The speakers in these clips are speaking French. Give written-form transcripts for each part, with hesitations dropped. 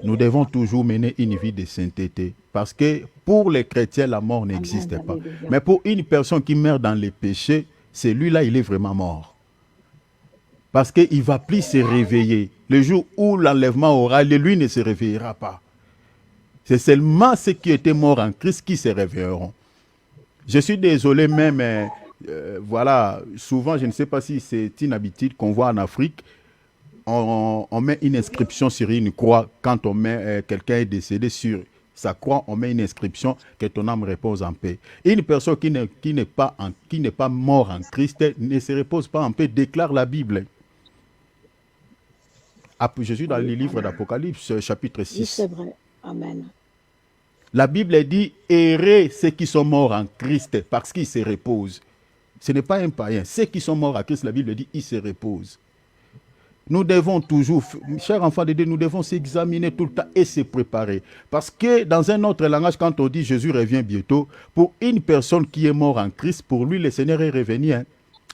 Nous devons toujours mener une vie de sainteté. Parce que pour les chrétiens, la mort Amen. n'existe pas. Alléluia. Mais pour une personne qui meurt dans les péchés, celui-là, il est vraiment mort. Parce qu'il ne va plus se réveiller. Le jour où l'enlèvement aura lieu, lui ne se réveillera pas. C'est seulement ceux qui étaient morts en Christ qui se réveilleront. Je suis désolé même, voilà, souvent, je ne sais pas si c'est une habitude qu'on voit en Afrique, on met une inscription sur une croix quand on met quelqu'un est décédé sur sa croix, on met une inscription que ton âme repose en paix. Une personne qui n'est pas mort en Christ ne se repose pas en paix, déclare la Bible. Je suis dans Oui, le livre amen. d'Apocalypse, chapitre Oui, 6. c'est vrai. Amen. La Bible dit, errez ceux qui sont morts en Christ parce qu'ils se reposent. Ce n'est pas un païen. Ceux qui sont morts en Christ, la Bible dit, ils se reposent. Nous devons toujours, chers enfants de Dieu, nous devons s'examiner tout le temps et se préparer. Parce que dans un autre langage, quand on dit Jésus revient bientôt, pour une personne qui est morte en Christ, pour lui, le Seigneur est revenu. Hein,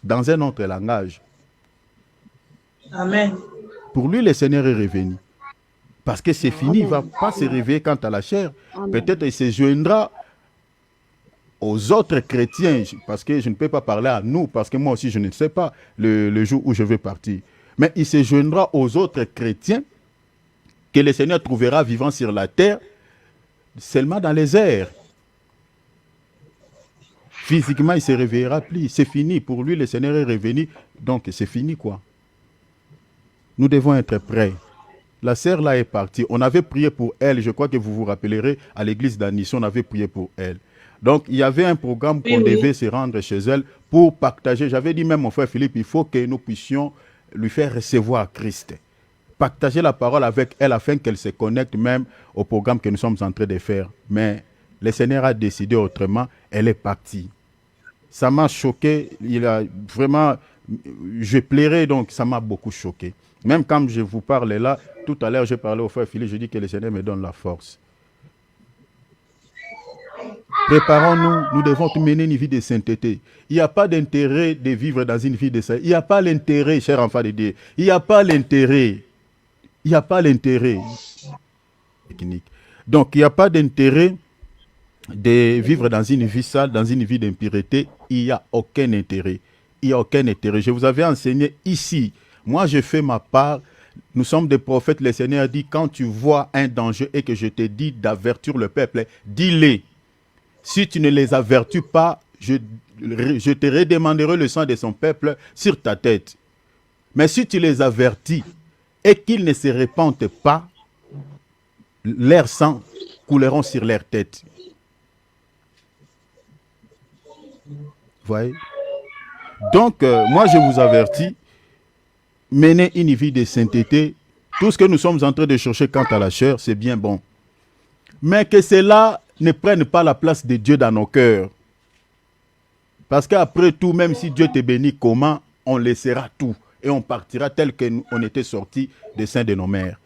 dans un autre langage. Amen. Pour lui, le Seigneur est revenu. Parce que c'est fini, il ne va pas se réveiller quant à la chair. Peut-être il se joindra aux autres chrétiens, parce que je ne peux pas parler à nous, parce que moi aussi je ne sais pas le jour où je vais partir. Mais il se joindra aux autres chrétiens que le Seigneur trouvera vivant sur la terre, seulement dans les airs. Physiquement, il ne se réveillera plus. C'est fini. Pour lui, le Seigneur est revenu. Donc, c'est fini, quoi. Nous devons être prêts. La sœur là est partie. On avait prié pour elle. Je crois que vous vous rappellerez, à l'église d'Anissy, on avait prié pour elle. Donc, il y avait un programme qu'on devait se rendre chez elle pour partager. J'avais dit même, mon frère Philippe, il faut que nous puissions lui faire recevoir Christ. Partager la parole avec elle afin qu'elle se connecte même au programme que nous sommes en train de faire. Mais le Seigneur a décidé autrement. Elle est partie. Ça m'a choqué. Il a vraiment... Je plairais, donc ça m'a beaucoup choqué. Même quand je vous parle là, tout à l'heure, j'ai parlé au frère Philippe, je dis que le Seigneur me donne la force. Préparons-nous, nous devons mener une vie de sainteté. Il n'y a pas d'intérêt de vivre dans une vie de sainteté. Il n'y a pas l'intérêt, cher enfant de Dieu. Il n'y a pas l'intérêt. Il n'y a pas l'intérêt. Donc, il n'y a pas d'intérêt de vivre dans une vie sale, dans une vie d'impureté. Il n'y a aucun intérêt. Il n'y a aucun intérêt. Je vous avais enseigné ici. Moi, je fais ma part. Nous sommes des prophètes. Le Seigneur dit, quand tu vois un danger et que je te dis d'avertir le peuple, dis-les. Si tu ne les avertis pas, je te redemanderai le sang de son peuple sur ta tête. Mais si tu les avertis et qu'ils ne se répandent pas, leur sang couleront sur leur tête. Voyez? Donc, moi, je vous avertis, menez une vie de sainteté. Tout ce que nous sommes en train de chercher quant à la chair, c'est bien bon. Mais que cela ne prenne pas la place de Dieu dans nos cœurs. Parce qu'après tout, même si Dieu te bénit, comment on laissera tout et on partira tel qu'on était sorti des seins de nos mères.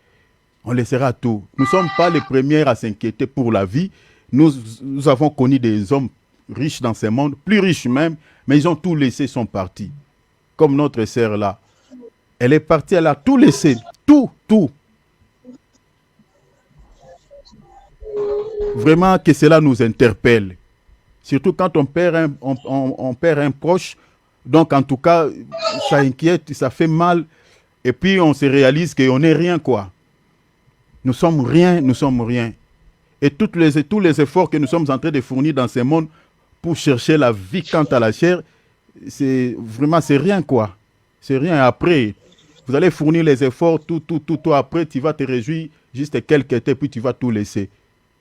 On laissera tout. Nous ne sommes pas les premiers à s'inquiéter pour la vie. Nous avons connu des hommes riches dans ce monde, plus riches même, mais ils ont tout laissé, sont partis. Comme notre sœur là. Elle est partie, elle a tout laissé. Tout. Vraiment que cela nous interpelle. Surtout quand on perd un proche. Donc en tout cas, ça inquiète, ça fait mal. Et puis on se réalise qu'on n'est rien, quoi. Nous sommes rien. Et tous les efforts que nous sommes en train de fournir dans ce monde pour chercher la vie quant à la chair, c'est rien, quoi. C'est rien. Après, vous allez fournir les efforts, tout. Après, tu vas te réjouir juste quelques temps, puis tu vas tout laisser.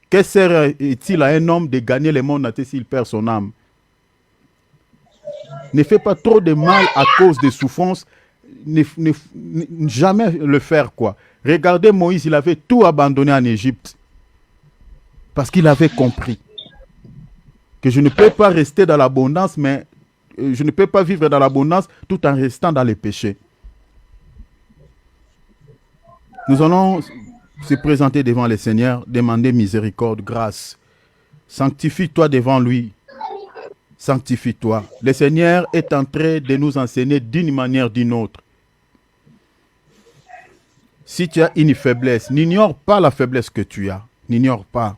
Que sert-il à un homme de gagner le monde entier s'il perd son âme? Ne fais pas trop de mal à cause des souffrances. Jamais le faire, quoi. Regardez Moïse, il avait tout abandonné en Égypte. Parce qu'il avait compris que je ne peux pas rester dans l'abondance, mais je ne peux pas vivre dans l'abondance tout en restant dans les péchés. Nous allons se présenter devant le Seigneur, demander miséricorde, grâce. Sanctifie-toi devant lui. Sanctifie-toi. Le Seigneur est en train de nous enseigner d'une manière ou d'une autre. Si tu as une faiblesse, n'ignore pas la faiblesse que tu as. N'ignore pas.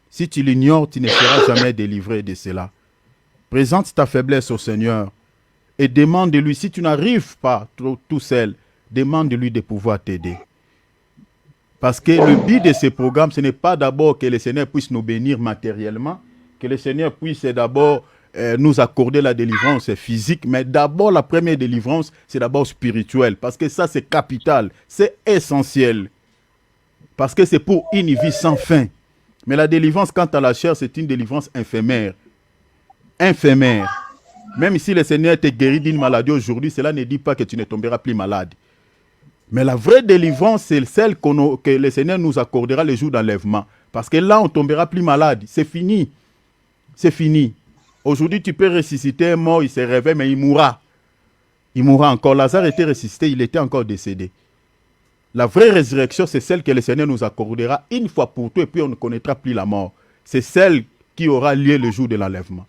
Si tu l'ignores, tu ne seras jamais délivré de cela. Présente ta faiblesse au Seigneur et demande de lui, si tu n'arrives pas tout seul, demande de lui de pouvoir t'aider. Parce que le but de ce programme, ce n'est pas d'abord que le Seigneur puisse nous bénir matériellement, que le Seigneur puisse d'abord nous accorder la délivrance physique, mais d'abord la première délivrance, c'est d'abord spirituelle, parce que ça c'est capital, c'est essentiel, parce que c'est pour une vie sans fin. Mais la délivrance quant à la chair, c'est une délivrance éphémère. Éphémère. Même si le Seigneur te guérit d'une maladie aujourd'hui, cela ne dit pas que tu ne tomberas plus malade. Mais la vraie délivrance, c'est celle que le Seigneur nous accordera le jour d'enlèvement. Parce que là, on ne tombera plus malade. C'est fini. C'est fini. Aujourd'hui, tu peux ressusciter un mort, il se réveille, mais il mourra. Il mourra encore. Lazare était ressuscité, il était encore décédé. La vraie résurrection, c'est celle que le Seigneur nous accordera une fois pour tout, et puis on ne connaîtra plus la mort. C'est celle qui aura lieu le jour de l'enlèvement.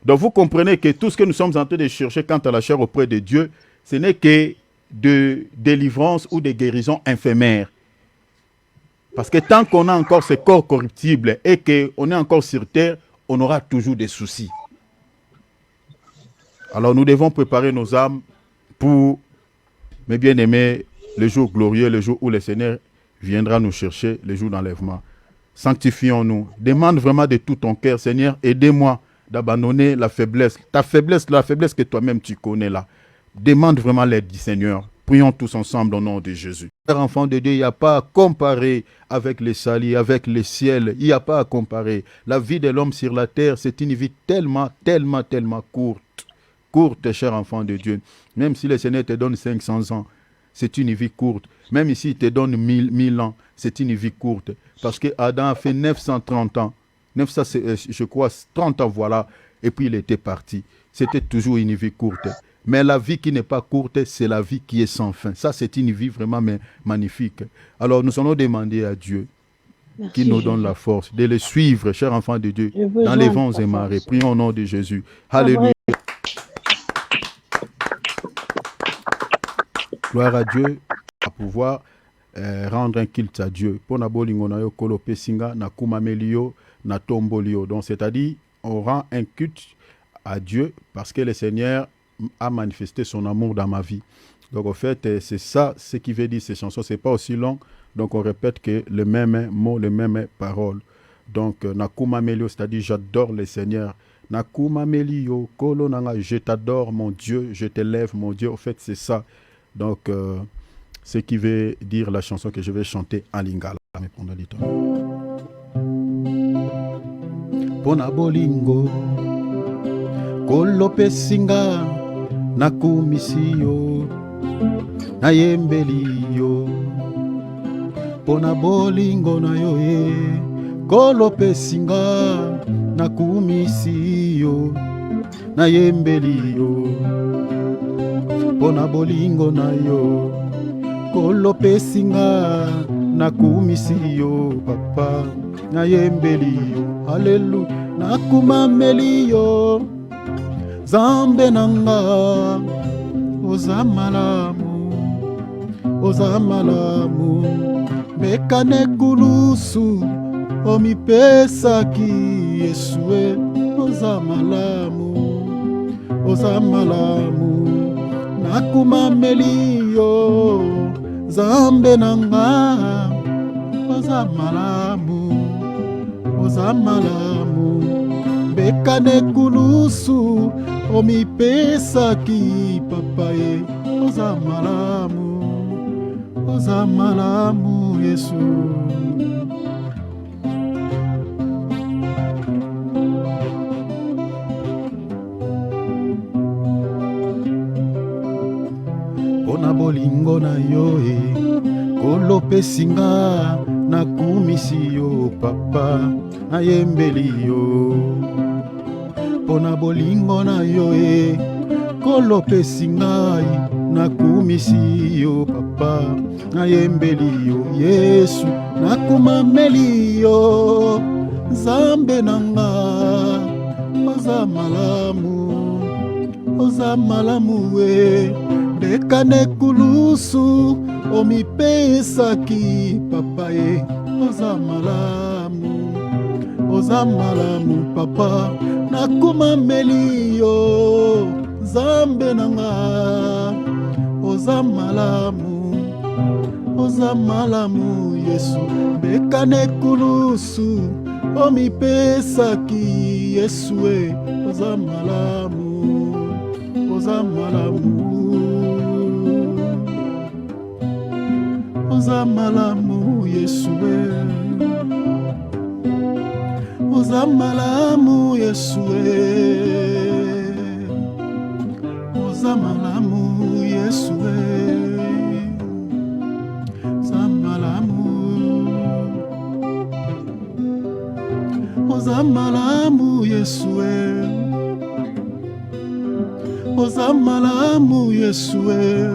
Donc vous comprenez que tout ce que nous sommes en train de chercher quant à la chair auprès de Dieu, ce n'est que de délivrance ou de guérison éphémère. Parce que tant qu'on a encore ce corps corruptible et qu'on est encore sur terre, on aura toujours des soucis. Alors nous devons préparer nos âmes pour, mes bien-aimés, le jour glorieux, le jour où le Seigneur viendra nous chercher, le jour d'enlèvement. Sanctifions-nous. Demande vraiment de tout ton cœur, Seigneur, aidez-moi d'abandonner la faiblesse. Ta faiblesse, la faiblesse que toi-même tu connais là. Demande vraiment l'aide du Seigneur. Prions tous ensemble au nom de Jésus. Père enfant de Dieu, il n'y a pas à comparer avec les salis, avec les ciels. Il n'y a pas à comparer. La vie de l'homme sur la terre, c'est une vie tellement courte. Courte, cher enfant de Dieu. Même si le Seigneur te donne 500 ans, c'est une vie courte. Même ici, il te donne 1000 ans, c'est une vie courte. Parce que Adam a fait 930 ans. 900, je crois, 30 ans, voilà. Et puis il était parti. C'était toujours une vie courte. Mais la vie qui n'est pas courte, c'est la vie qui est sans fin. Ça, c'est une vie vraiment magnifique. Alors, nous allons demander à Dieu qui nous donne la force de le suivre, cher enfant de Dieu, dans les vents et marées. Prions au nom de Jésus. Alléluia. Gloire à Dieu, à pouvoir rendre un culte à Dieu. Pour nabolingo na yo kolope singa na kumamelio na tombolio. Donc, c'est-à-dire, on rend un culte à Dieu parce que le Seigneur a manifesté son amour dans ma vie. Donc en fait, c'est ça ce qui veut dire ces chansons. C'est pas aussi long. Donc on répète que le même mot, les mêmes paroles. Donc Nakuma Melio, c'est-à-dire j'adore le Seigneur. Nakuma Melio, Kolo Nanga, je t'adore mon Dieu, je t'élève mon Dieu. En fait, c'est ça. Donc ce qui veut dire la chanson que je vais chanter en lingala. Pona bolingo, Kolope singa. Nakumisiyo nayembeliyo pona bolingo na yo kolope singa nakumisiyo nayembeliyo pona bolingo na yo kolope singa nakumisiyo papa nayembeliyo haleluya nakumameliyo Zambe nanga ozamalamu bekane kulusu omipesaki Yesue ozamalamu nakumameliyo Zambe nanga ozamalamu bekane kulusu omipesaki papaye ozamalamu Yesu pona bolingo na yo kolopesinga nakumisiyo papa nayembeliyo pona bolingo na yo kolopesi ngai nakumisi yo papa nayembeli yo Yesu nakumameli yo Nzambe nanga oza malamu we bekane kulu kulusu omipesaki papa ye oza malamu papa nakumameli yo nzambe nanga oza malamu yesu bekane kulusu omipesaki yesu e oza malamu oza malamu yesu e oza malamu yesu e oza malamu yesu e oza malamu yesu e oza malamu yesu e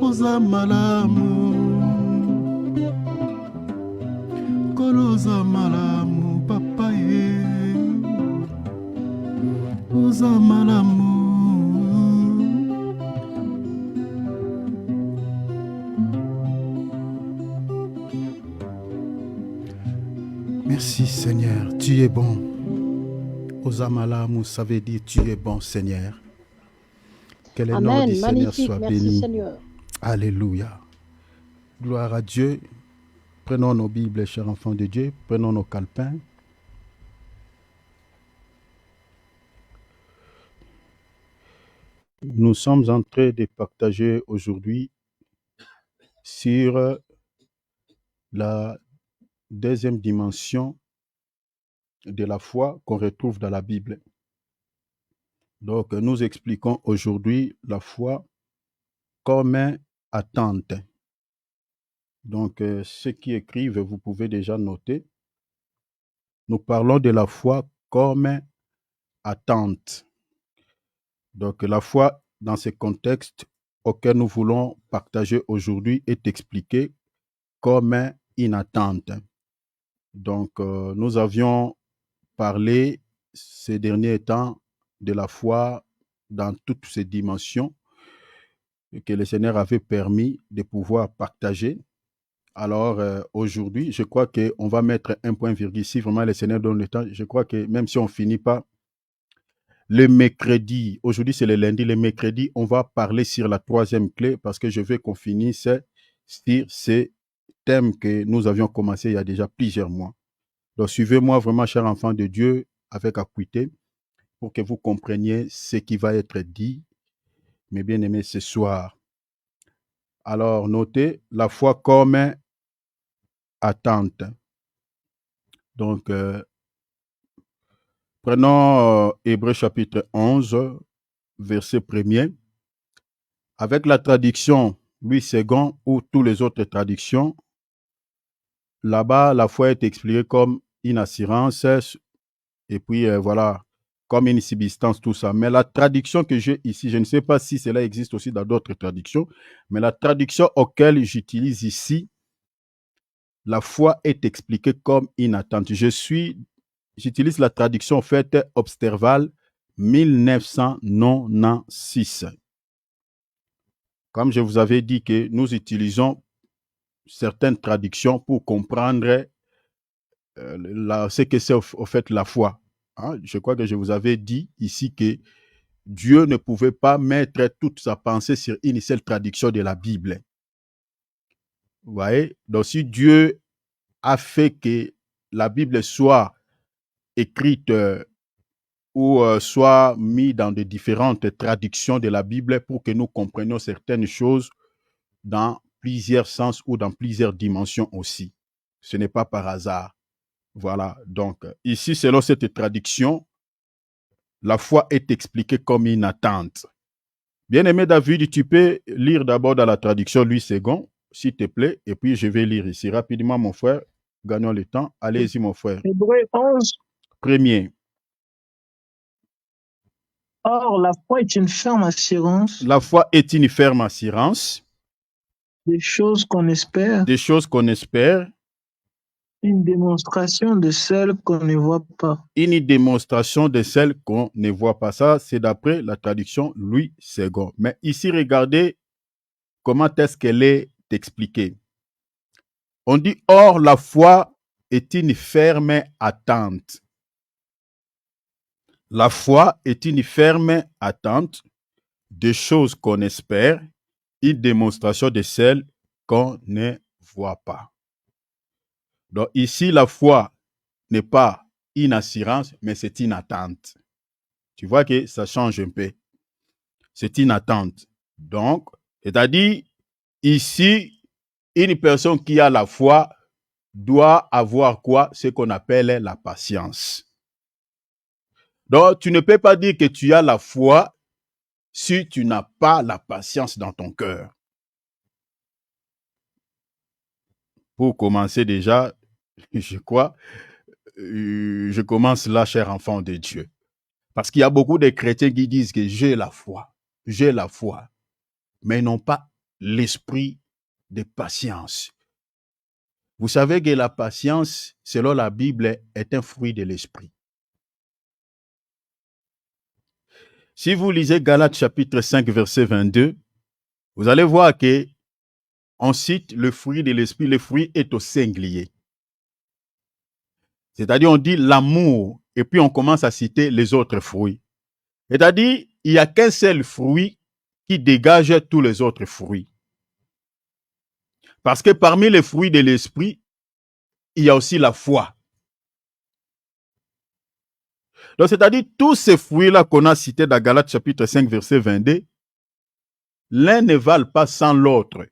oza malamu koloza malamu papa ye oza malamu. Merci Seigneur, tu es bon. Oza malamu, ça veut dire tu es bon Seigneur. Que le nom du Seigneur soit béni. Seigneur. Alléluia. Gloire à Dieu. Prenons nos Bibles, chers enfants de Dieu. Prenons nos calepins. Nous sommes en train de partager aujourd'hui sur la deuxième dimension de la foi qu'on retrouve dans la Bible. Donc, nous expliquons aujourd'hui la foi comme attente. Donc, ceux qui écrivent, vous pouvez déjà noter. Nous parlons de la foi comme attente. Donc, la foi, dans ce contexte auquel nous voulons partager aujourd'hui, est expliquée comme une attente. Donc, nous avions parlé ces derniers temps de la foi dans toutes ses dimensions que le Seigneur avait permis de pouvoir partager. Alors, aujourd'hui, je crois qu'on va mettre un point virgule si vraiment le Seigneur donne le temps. Je crois que même si on ne finit pas le mercredi, aujourd'hui c'est le lundi, le mercredi, on va parler sur la troisième clé parce que je veux qu'on finisse sur ces thèmes que nous avions commencé il y a déjà plusieurs mois. Donc, suivez-moi vraiment, chers enfants de Dieu, avec acuité pour que vous compreniez ce qui va être dit, mes bien-aimés, ce soir. Alors, notez la foi comme attente. Donc, prenons Hébreux chapitre 11, verset 1er. Avec la traduction Louis II ou toutes les autres traductions, là-bas, la foi est expliquée comme une assurance et puis voilà, comme une subsistance, tout ça. Mais la traduction que j'ai ici, je ne sais pas si cela existe aussi dans d'autres traductions, mais la traduction auquel j'utilise ici, la foi est expliquée comme une attente. J'utilise la traduction faite Observal 1996. Comme je vous avais dit que nous utilisons certaines traductions pour comprendre ce que c'est au fait la foi. Hein? Je crois que je vous avais dit ici que Dieu ne pouvait pas mettre toute sa pensée sur une seule traduction de la Bible. Vous voyez? Donc si Dieu a fait que la Bible soit écrite ou soit mise dans de différentes traductions de la Bible pour que nous comprenions certaines choses dans plusieurs sens ou dans plusieurs dimensions aussi. Ce n'est pas par hasard. Voilà, donc ici, selon cette traduction, la foi est expliquée comme une attente. Bien-aimé David, tu peux lire d'abord dans la traduction Louis II, s'il te plaît, et puis je vais lire ici rapidement, mon frère. Gagnons le temps. Allez-y, mon frère. Hébreux 11. Premier. Or, la foi est une ferme assurance. La foi est une ferme assurance. Des choses qu'on espère. Des choses qu'on espère. Une démonstration de celle qu'on ne voit pas. Une démonstration de celle qu'on ne voit pas. Ça, c'est d'après la traduction Louis II. Mais ici, regardez comment est-ce qu'elle est expliquée. On dit, or, la foi est une ferme attente. La foi est une ferme attente des choses qu'on espère, une démonstration de celles qu'on ne voit pas. Donc ici, la foi n'est pas une assurance, mais c'est une attente. Tu vois que ça change un peu. C'est une attente. Donc, c'est-à-dire, ici, une personne qui a la foi doit avoir quoi? Ce qu'on appelle la patience. Donc, tu ne peux pas dire que tu as la foi si tu n'as pas la patience dans ton cœur. Pour commencer déjà, je crois, je commence là, cher enfant de Dieu. Parce qu'il y a beaucoup de chrétiens qui disent que j'ai la foi, mais ils n'ont pas l'esprit de patience. Vous savez que la patience, selon la Bible, est un fruit de l'esprit. Si vous lisez Galates chapitre 5, verset 22, vous allez voir que on cite le fruit de l'esprit. Le fruit est au singulier. C'est-à-dire, on dit l'amour, et puis on commence à citer les autres fruits. C'est-à-dire, il n'y a qu'un seul fruit qui dégage tous les autres fruits. Parce que parmi les fruits de l'esprit, il y a aussi la foi. Donc, c'est-à-dire, tous ces fruits-là qu'on a cités dans Galates chapitre 5, verset 22, l'un ne valent pas sans l'autre.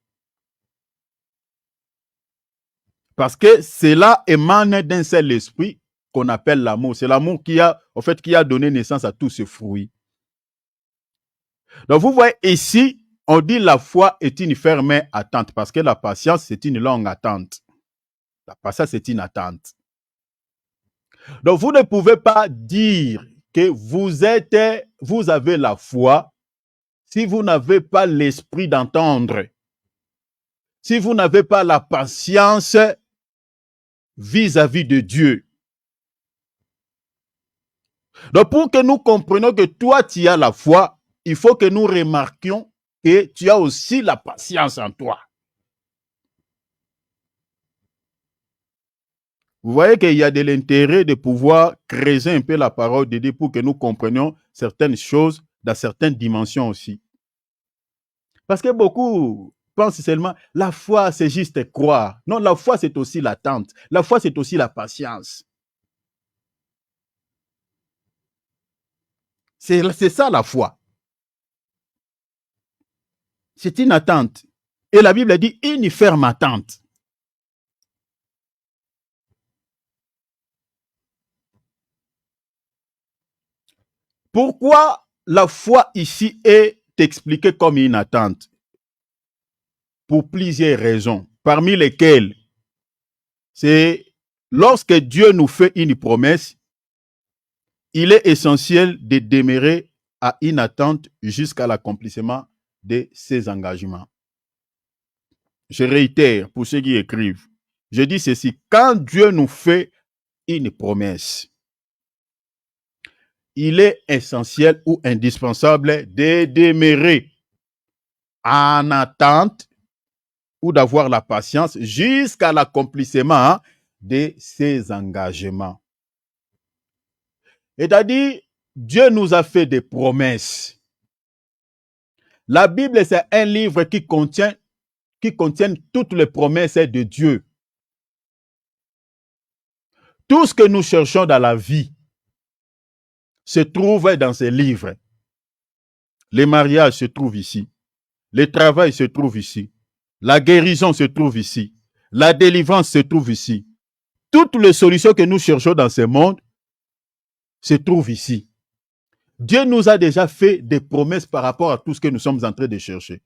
Parce que cela émane d'un seul esprit qu'on appelle l'amour. C'est l'amour qui a donné naissance à tous ces fruits. Donc, vous voyez ici, on dit la foi est une ferme attente parce que la patience, c'est une longue attente. La patience, c'est une attente. Donc, vous ne pouvez pas dire que vous avez la foi si vous n'avez pas l'esprit d'entendre, si vous n'avez pas la patience vis-à-vis de Dieu. Donc, pour que nous comprenions que toi, tu as la foi, il faut que nous remarquions que tu as aussi la patience en toi. Vous voyez qu'il y a de l'intérêt de pouvoir creuser un peu la parole de Dieu pour que nous comprenions certaines choses dans certaines dimensions aussi. Parce que beaucoup pensent seulement, la foi, c'est juste croire. Non, la foi, c'est aussi l'attente. La foi, c'est aussi la patience. C'est ça la foi. C'est une attente. Et la Bible dit une ferme attente. Pourquoi la foi ici est expliquée comme une attente? Pour plusieurs raisons, parmi lesquelles c'est lorsque Dieu nous fait une promesse, il est essentiel de demeurer à une attente jusqu'à l'accomplissement de ses engagements. Je réitère pour ceux qui écrivent. Je dis ceci, quand Dieu nous fait une promesse, il est essentiel ou indispensable de demeurer en attente ou d'avoir la patience jusqu'à l'accomplissement de ses engagements. C'est-à-dire, Dieu nous a fait des promesses. La Bible, c'est un livre qui contient toutes les promesses de Dieu. Tout ce que nous cherchons dans la vie se trouve dans ces livres. Le mariage se trouve ici. Le travail se trouve ici. La guérison se trouve ici. La délivrance se trouve ici. Toutes les solutions que nous cherchons dans ce monde se trouvent ici. Dieu nous a déjà fait des promesses par rapport à tout ce que nous sommes en train de chercher.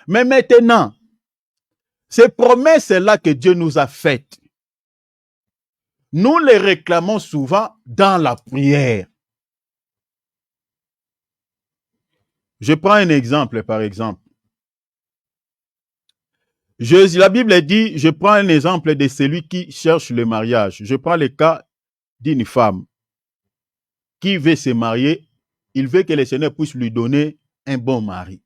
Mais maintenant, ces promesses-là que Dieu nous a faites, nous les réclamons souvent dans la prière. Je prends un exemple, par exemple. La Bible dit, je prends un exemple de celui qui cherche le mariage. Je prends le cas d'une femme qui veut se marier. Il veut que le Seigneur puisse lui donner un bon mari.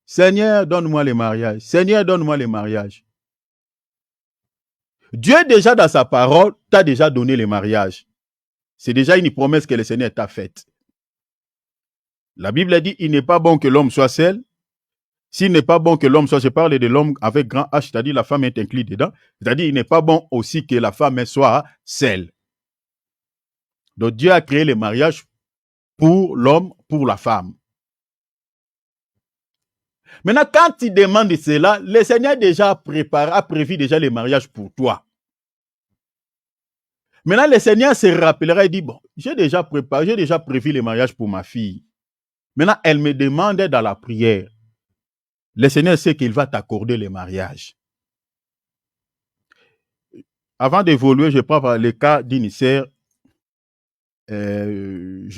Seigneur, donne-moi le mariage. Seigneur, donne-moi le mariage. Dieu, déjà dans sa parole, t'a déjà donné le mariage. C'est déjà une promesse que le Seigneur t'a faite. La Bible dit, il n'est pas bon que l'homme soit seul. S'il n'est pas bon que l'homme soit, je parle de l'homme avec grand H, c'est-à-dire la femme est inclue dedans. C'est-à-dire, il n'est pas bon aussi que la femme soit seule. Donc, Dieu a créé le mariage pour l'homme, pour la femme. Maintenant, quand il demande cela, le Seigneur déjà a prévu déjà le mariage pour toi. Maintenant, le Seigneur se rappellera et dit, bon, j'ai déjà prévu le mariage pour ma fille. Maintenant, elle me demande dans la prière. Le Seigneur sait qu'il va t'accorder le mariage. Avant d'évoluer, je prends le cas d'une sœur. Je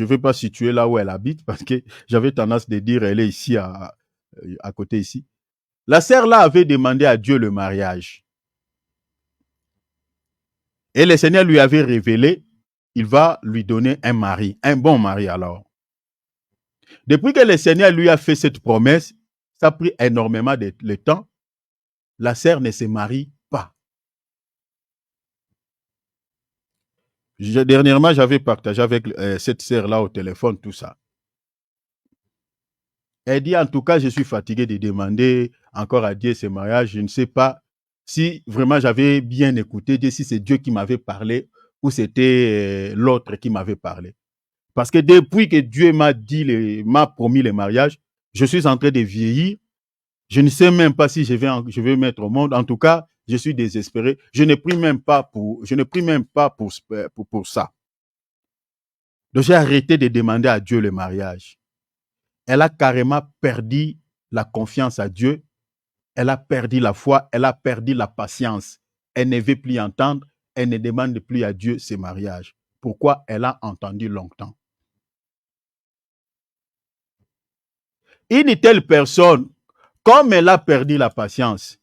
ne vais pas situer là où elle habite parce que j'avais tendance de dire elle est ici à côté ici. La sœur là avait demandé à Dieu le mariage. Et le Seigneur lui avait révélé, il va lui donner un mari, un bon mari alors. Depuis que le Seigneur lui a fait cette promesse, ça a pris énormément de temps. La sœur ne se marie pas. Dernièrement, j'avais partagé avec cette sœur-là au téléphone tout ça. Elle dit, en tout cas, je suis fatigué de demander encore à Dieu ce mariage. Je ne sais pas si vraiment j'avais bien écouté, si c'est Dieu qui m'avait parlé ou c'était l'autre qui m'avait parlé. Parce que depuis que Dieu m'a promis le mariage, je suis en train de vieillir. Je ne sais même pas si je vais mettre au monde. En tout cas, je suis désespéré. Je ne prie même pas pour ça. Donc, j'ai arrêté de demander à Dieu le mariage. Elle a carrément perdu la confiance à Dieu. Elle a perdu la foi. Elle a perdu la patience. Elle ne veut plus entendre. Elle ne demande plus à Dieu ce mariage. Pourquoi? Elle a entendu longtemps. Une telle personne, comme elle a perdu la patience,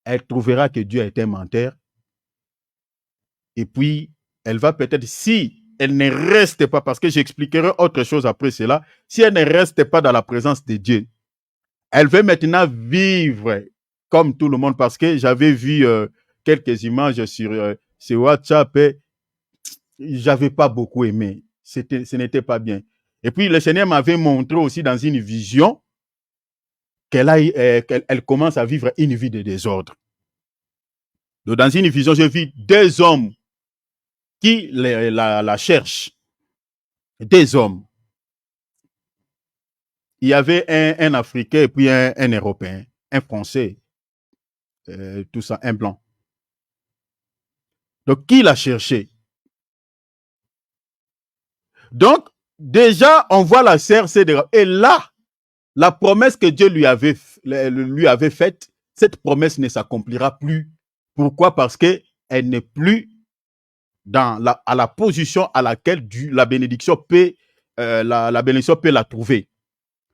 elle trouvera que Dieu est un menteur. Et puis, elle va peut-être, si elle ne reste pas, parce que j'expliquerai autre chose après cela, si elle ne reste pas dans la présence de Dieu, elle veut maintenant vivre comme tout le monde, parce que j'avais vu quelques images sur WhatsApp et j'avais pas beaucoup aimé. Ce n'était pas bien. Et puis, le Seigneur m'avait montré aussi dans une vision qu'elle commence à vivre une vie de désordre. Donc, dans une vision, j'ai vu deux hommes qui la cherchent. Deux hommes. Il y avait un Africain et puis un Européen, un Français, tout ça, un blanc. Donc, qui l'a cherché? Donc, déjà, on voit la sœur. Et là, la promesse que Dieu lui avait faite, cette promesse ne s'accomplira plus. Pourquoi? Parce qu'elle n'est plus à la position à laquelle la bénédiction peut la trouver.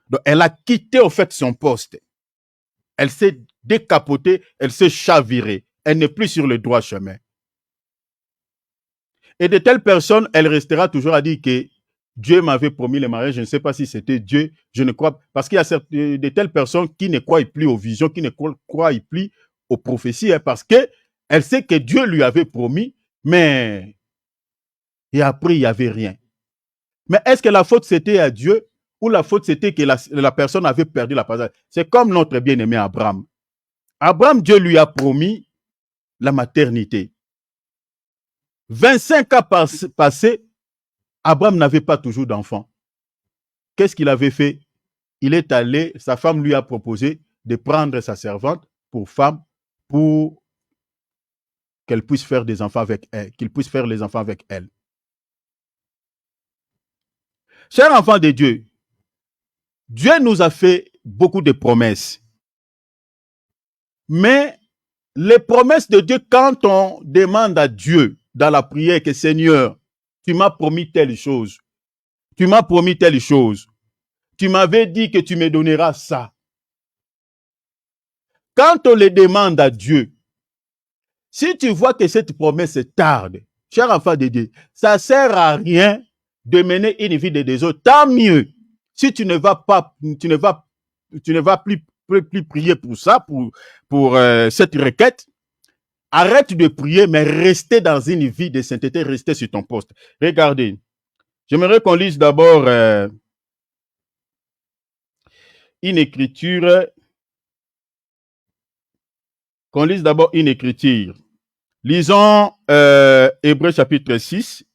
Donc, elle a quitté au fait son poste. Elle s'est décapotée, elle s'est chavirée. Elle n'est plus sur le droit chemin. Et de telles personnes, elle restera toujours à dire que Dieu m'avait promis le mariage. Je ne sais pas si c'était Dieu. Je ne crois pas. Parce qu'il y a de telles personnes qui ne croient plus aux visions, qui ne croient plus aux prophéties, parce qu'elle sait que Dieu lui avait promis, mais et après, il n'y avait rien. Mais est-ce que la faute c'était à Dieu ou la faute c'était que la personne avait perdu la patience? C'est comme notre bien-aimé Abraham. Abraham, Dieu lui a promis la maternité. 25 ans passés, Abraham n'avait pas toujours d'enfant. Qu'est-ce qu'il avait fait? Il est allé, sa femme lui a proposé de prendre sa servante pour femme pour qu'elle puisse faire des enfants avec elle, qu'il puisse faire les enfants avec elle. Chers enfants de Dieu, Dieu nous a fait beaucoup de promesses. Mais les promesses de Dieu, quand on demande à Dieu dans la prière que Seigneur, tu m'as promis telle chose, tu m'as promis telle chose, tu m'avais dit que tu me donneras ça. quand on les demande à Dieu, si tu vois que cette promesse tarde, cher enfant de Dieu, ça ne sert à rien de mener une vie de désordre. Tant mieux si tu ne vas pas, tu ne vas plus prier pour ça, pour cette requête. Arrête de prier, mais restez dans une vie de sainteté, restez sur ton poste. Regardez, j'aimerais qu'on lise d'abord une écriture. Qu'on lise d'abord une écriture. Lisons Hébreux chapitre 6,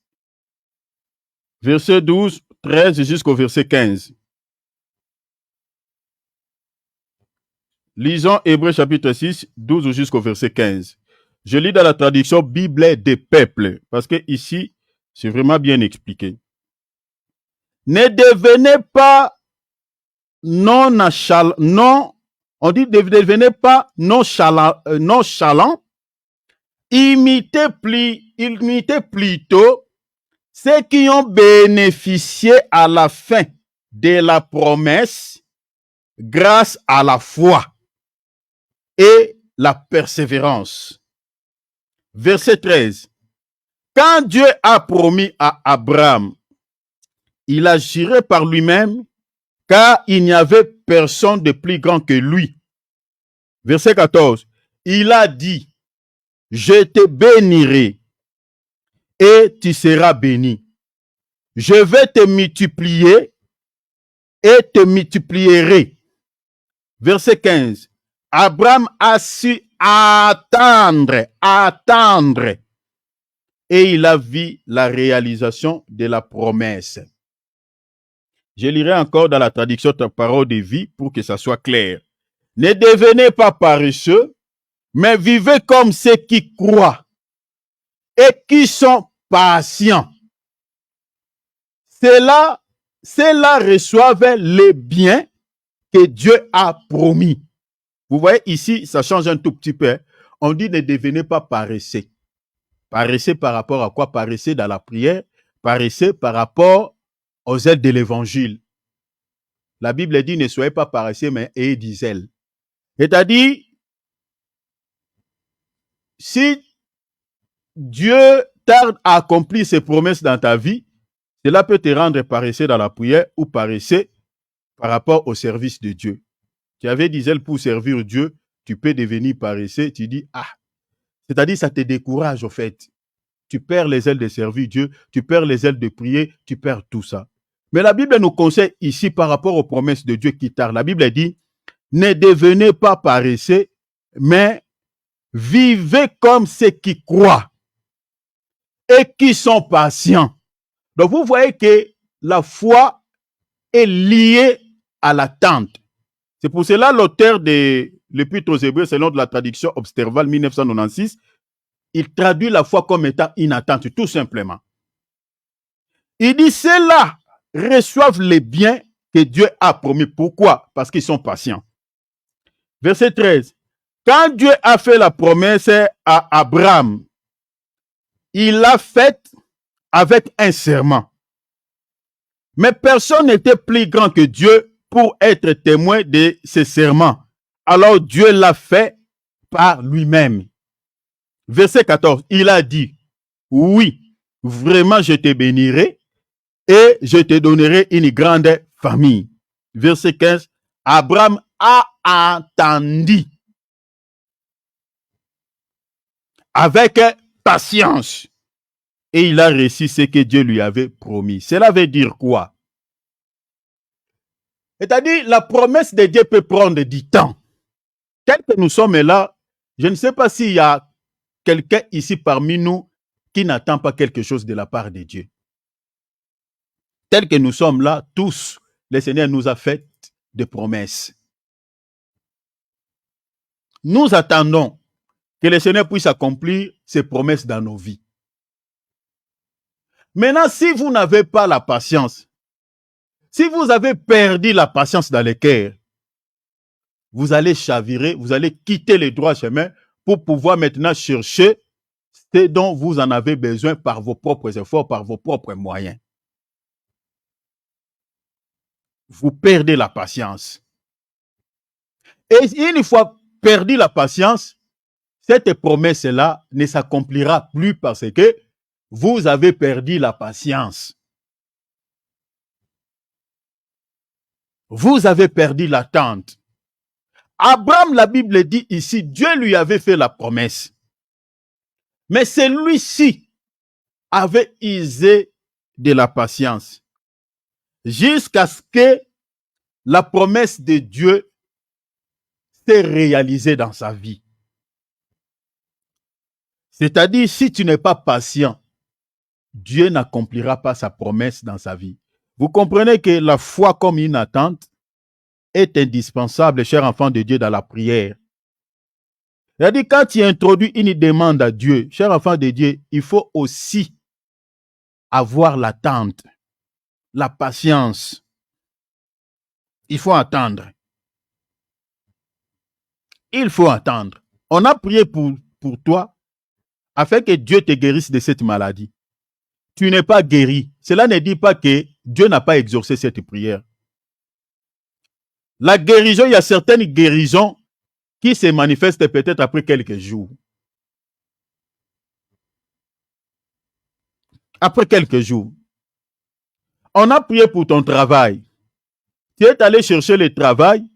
verset 12, 13 jusqu'au verset 15. Lisons Hébreux chapitre 6, 12 jusqu'au verset 15. Je lis dans la traduction Bible des peuples, parce que ici, c'est vraiment bien expliqué. Ne devenez pas on dit ne devenez pas nonchalant, imitez plutôt ceux qui ont bénéficié à la fin de la promesse grâce à la foi et la persévérance. Verset 13. Quand Dieu a promis à Abraham, il agirait par lui-même, car il n'y avait personne de plus grand que lui. Verset 14. Il a dit, je te bénirai et tu seras béni. Je vais te multiplier et te multiplierai. Verset 15. Abraham a su attendre, et il a vu la réalisation de la promesse. Je lirai encore dans la traduction de parole de vie pour que ça soit clair. Ne devenez pas paresseux, mais vivez comme ceux qui croient et qui sont patients. Ceux-là reçoivent les biens que Dieu a promis. Vous voyez ici, ça change un tout petit peu. On dit ne devenez pas paresseux. Paresseux par rapport à quoi? Paresseux dans la prière, paresseux par rapport aux ailes de l'évangile. La Bible dit ne soyez pas paresseux, mais ayez des ailes. C'est-à-dire, si Dieu tarde à accomplir ses promesses dans ta vie, cela peut te rendre paresseux dans la prière ou paresseux par rapport au service de Dieu. Tu avais des ailes pour servir Dieu, tu peux devenir paresseux, tu dis, c'est-à-dire ça te décourage au fait. Tu perds les ailes de servir Dieu, tu perds les ailes de prier, tu perds tout ça. Mais la Bible nous conseille ici par rapport aux promesses de Dieu qui tardent. La Bible dit, ne devenez pas paresseux, mais vivez comme ceux qui croient et qui sont patients. Donc vous voyez que la foi est liée à l'attente. C'est pour cela l'auteur de l'Épître aux Hébreux, selon de la traduction Observal 1996, il traduit la foi comme étant une attente, tout simplement. Il dit, ceux-là reçoivent les biens que Dieu a promis. Pourquoi? Parce qu'ils sont patients. Verset 13. Quand Dieu a fait la promesse à Abraham, il l'a faite avec un serment. Mais personne n'était plus grand que Dieu pour être témoin de ce serment. Alors Dieu l'a fait par lui-même. Verset 14, il a dit, oui, vraiment je te bénirai et je te donnerai une grande famille. Verset 15, Abraham a entendu avec patience et il a reçu ce que Dieu lui avait promis. Cela veut dire quoi? C'est-à-dire, la promesse de Dieu peut prendre du temps. Tel que nous sommes là, je ne sais pas s'il y a quelqu'un ici parmi nous qui n'attend pas quelque chose de la part de Dieu. Tel que nous sommes là, tous, le Seigneur nous a fait des promesses. Nous attendons que le Seigneur puisse accomplir ses promesses dans nos vies. Maintenant, si vous n'avez pas la patience, si vous avez perdu la patience dans le cœur, vous allez chavirer, vous allez quitter le droit chemin pour pouvoir maintenant chercher ce dont vous en avez besoin par vos propres efforts, par vos propres moyens. Vous perdez la patience. Et une fois perdu la patience, cette promesse-là ne s'accomplira plus parce que vous avez perdu la patience. Vous avez perdu l'attente. Abraham, la Bible dit ici, Dieu lui avait fait la promesse. Mais celui-ci avait usé de la patience jusqu'à ce que la promesse de Dieu s'est réalisée dans sa vie. C'est-à-dire, si tu n'es pas patient, Dieu n'accomplira pas sa promesse dans sa vie. Vous comprenez que la foi comme une attente est indispensable, chers enfants de Dieu, dans la prière. C'est-à-dire, quand tu introduis une demande à Dieu, chers enfants de Dieu, il faut aussi avoir l'attente, la patience. Il faut attendre. Il faut attendre. On a prié pour toi afin que Dieu te guérisse de cette maladie. Tu n'es pas guéri. Cela ne dit pas que Dieu n'a pas exaucé cette prière. La guérison, il y a certaines guérisons qui se manifestent peut-être après quelques jours. Après quelques jours. On a prié pour ton travail. Tu es allé chercher le travail,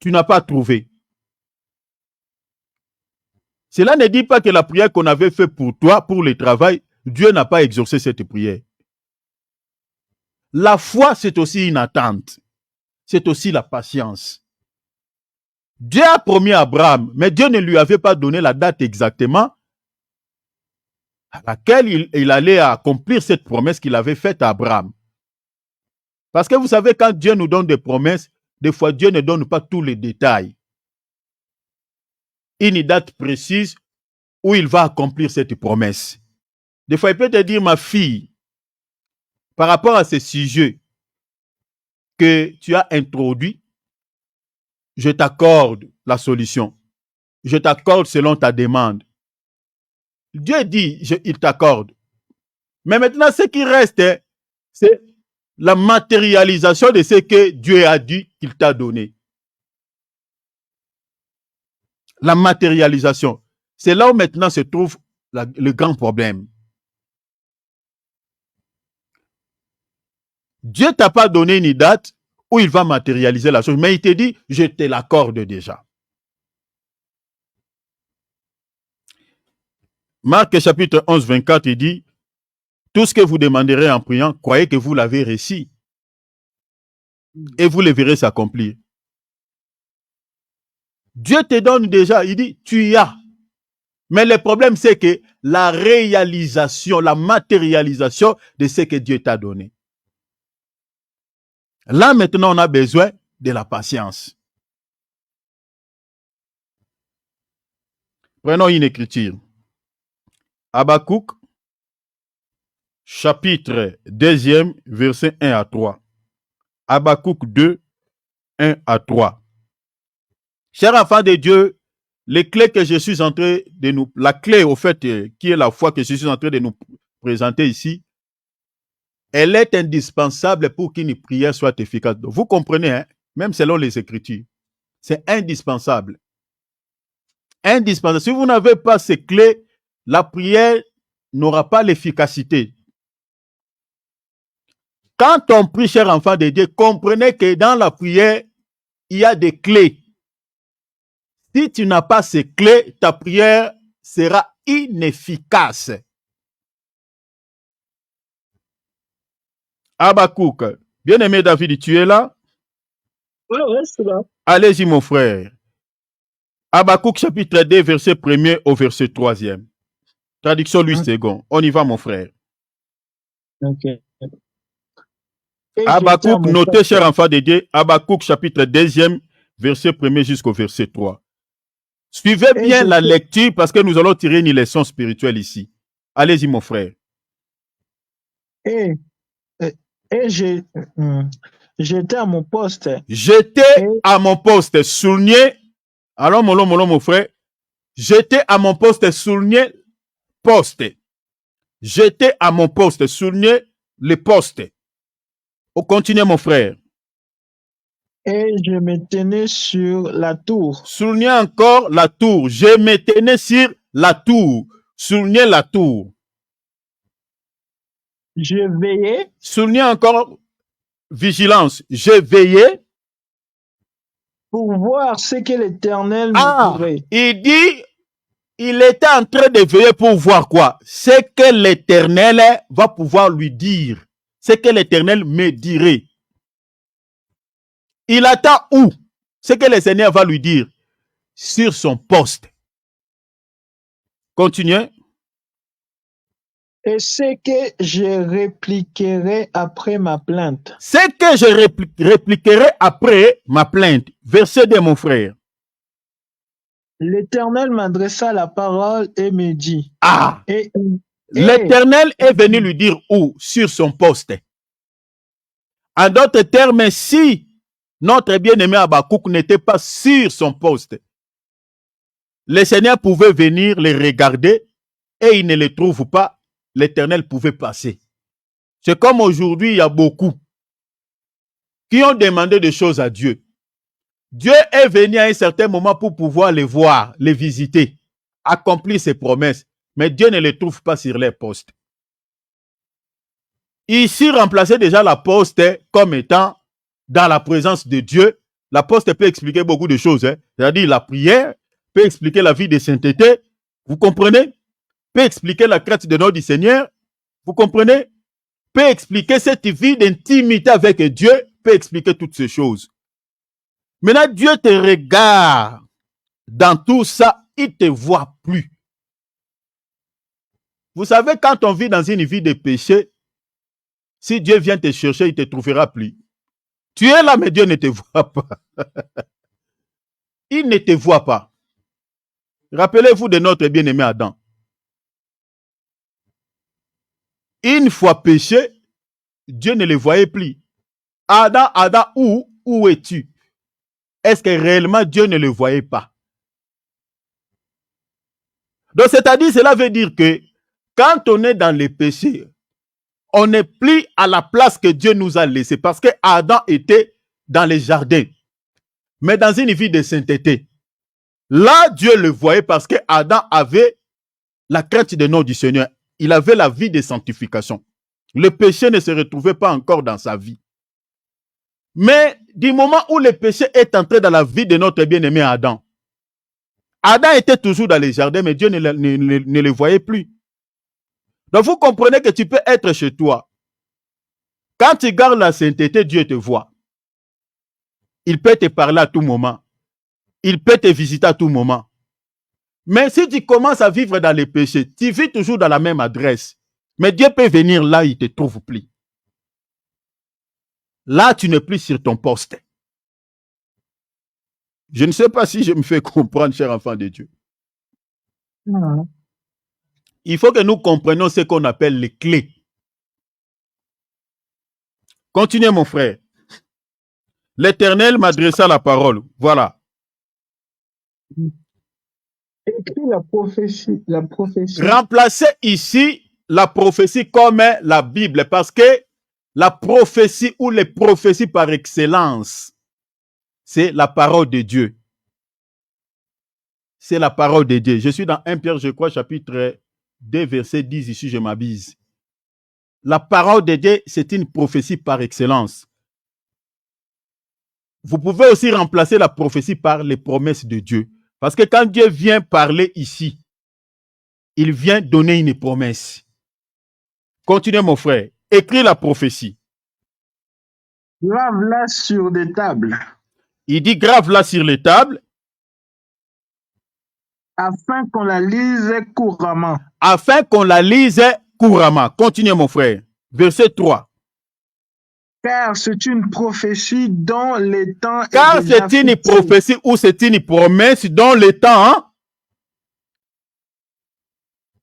tu n'as pas trouvé. Cela ne dit pas que la prière qu'on avait faite pour toi, pour le travail, Dieu n'a pas exaucé cette prière. La foi, c'est aussi une attente. C'est aussi la patience. Dieu a promis à Abraham, mais Dieu ne lui avait pas donné la date exactement à laquelle il allait accomplir cette promesse qu'il avait faite à Abraham. Parce que vous savez, quand Dieu nous donne des promesses, des fois Dieu ne donne pas tous les détails. Une date précise où il va accomplir cette promesse. Des fois, il peut te dire, ma fille, par rapport à ce sujet que tu as introduit, je t'accorde la solution. Je t'accorde selon ta demande. Dieu dit, il t'accorde. Mais maintenant, ce qui reste, c'est la matérialisation de ce que Dieu a dit qu'il t'a donné. La matérialisation. C'est là où maintenant se trouve le grand problème. Dieu t'a pas donné une date où il va matérialiser la chose, mais il te dit, je te l'accorde déjà. Marc chapitre 11, 24, il dit, tout ce que vous demanderez en priant, croyez que vous l'avez reçu. Et vous le verrez s'accomplir. Dieu te donne déjà, il dit, tu y as. Mais le problème, c'est que la réalisation, la matérialisation de ce que Dieu t'a donné. Là, maintenant, on a besoin de la patience. Prenons une écriture. Habakkuk, chapitre 2, verset 1 à 3. Habakkuk 2, 1 à 3. Chers enfants de Dieu, les clés que je suis en train de nous... La clé, au fait, qui est la foi que je suis en train de nous présenter ici, elle est indispensable pour qu'une prière soit efficace. Vous comprenez, hein? Même selon les Écritures. C'est indispensable. Indispensable. Si vous n'avez pas ces clés, la prière n'aura pas l'efficacité. Quand on prie, cher enfant de Dieu, comprenez que dans la prière, il y a des clés. Si tu n'as pas ces clés, ta prière sera inefficace. Habakkuk, bien-aimé David, tu es là? Oui, c'est là. Allez-y, mon frère. Habakkuk chapitre 2, verset 1er au verset 3e. Traduction Louis II. On y va, mon frère. Ok. Habakkuk, notez, cher enfant de Dieu, Habakkuk chapitre 2e, verset 1er jusqu'au verset 3. Suivez bien la lecture parce que nous allons tirer une leçon spirituelle ici. Allez-y, mon frère. Et j'étais à mon poste. J'étais à mon poste, souligné. Alors, mon frère. J'étais à mon poste, souligné, poste. J'étais à mon poste, souligné, le poste. On continue, mon frère. Et je me tenais sur la tour. Soulignez encore la tour. Je me tenais sur la tour. Soulignez la tour. Je veillais Soulignez encore vigilance. Je veillais. pour voir ce que l'Éternel Ah, me dirait. il dit, il était en train de veiller pour voir quoi? Ce que l'Éternel va pouvoir lui dire. Ce que l'Éternel me dirait. Il attend où? Ce que le Seigneur va lui dire. Sur son poste. Continuez. Et ce que je répliquerai après ma plainte. Ce que je répliquerai après ma plainte. Verset 2, mon frère. L'Éternel m'adressa la parole et me dit. Ah! Et L'Éternel est venu lui dire où? Sur son poste. En d'autres termes, si notre bien-aimé Habakkuk n'était pas sur son poste, le Seigneur pouvait venir les regarder et il ne les trouve pas. L'Éternel pouvait passer. C'est comme aujourd'hui, il y a beaucoup qui ont demandé des choses à Dieu. Dieu est venu à un certain moment pour pouvoir les voir, les visiter, accomplir ses promesses. Mais Dieu ne les trouve pas sur les postes. Ici, remplacer déjà la poste comme étant dans la présence de Dieu. La poste peut expliquer beaucoup de choses. C'est-à-dire la prière, peut expliquer la vie de sainteté. Vous comprenez? Peut expliquer la crainte de notre Seigneur. Vous comprenez? Peut expliquer cette vie d'intimité avec Dieu. Peut expliquer toutes ces choses. Maintenant, Dieu te regarde dans tout ça. Il ne te voit plus. Vous savez, quand on vit dans une vie de péché, si Dieu vient te chercher, il ne te trouvera plus. Tu es là, mais Dieu ne te voit pas. Il ne te voit pas. Rappelez-vous de notre bien-aimé Adam. Une fois péché, Dieu ne le voyait plus. Adam, Adam, où es-tu? Est-ce que réellement Dieu ne le voyait pas? Donc, c'est-à-dire, cela veut dire que quand on est dans les péchés, on n'est plus à la place que Dieu nous a laissée parce que Adam était dans les jardins, mais dans une vie de sainteté. Là, Dieu le voyait parce que Adam avait la crainte de nom du Seigneur. Il avait la vie de sanctification. Le péché ne se retrouvait pas encore dans sa vie. Mais du moment où le péché est entré dans la vie de notre bien-aimé Adam, Adam était toujours dans les jardins, mais Dieu ne le voyait plus. Donc vous comprenez que tu peux être chez toi. Quand tu gardes la sainteté, Dieu te voit. Il peut te parler à tout moment. Il peut te visiter à tout moment. Mais si tu commences à vivre dans les péchés, tu vis toujours dans la même adresse. Mais Dieu peut venir là, il ne te trouve plus. Là, tu n'es plus sur ton poste. Je ne sais pas si je me fais comprendre, cher enfant de Dieu. Il faut que nous comprenions ce qu'on appelle les clés. Continuez, mon frère. L'Éternel m'adressa la parole. Voilà. Écris la prophétie. Remplacez ici la prophétie comme la Bible, parce que la prophétie ou les prophéties par excellence, c'est la parole de Dieu. C'est la parole de Dieu. Je suis dans 1 Pierre, je crois, chapitre 2, verset 10, ici je m'abuse. La parole de Dieu, c'est une prophétie par excellence. Vous pouvez aussi remplacer la prophétie par les promesses de Dieu. Parce que quand Dieu vient parler ici, il vient donner une promesse. Continuez, mon frère. Écris la prophétie. Grave-la sur des tables. Il dit grave-la sur les tables. Afin qu'on la lise couramment. Afin qu'on la lise couramment. Continuez, mon frère. Verset 3. Car c'est une prophétie dont le temps est Car déjà c'est une fixé. prophétie ou c'est une promesse dont le temps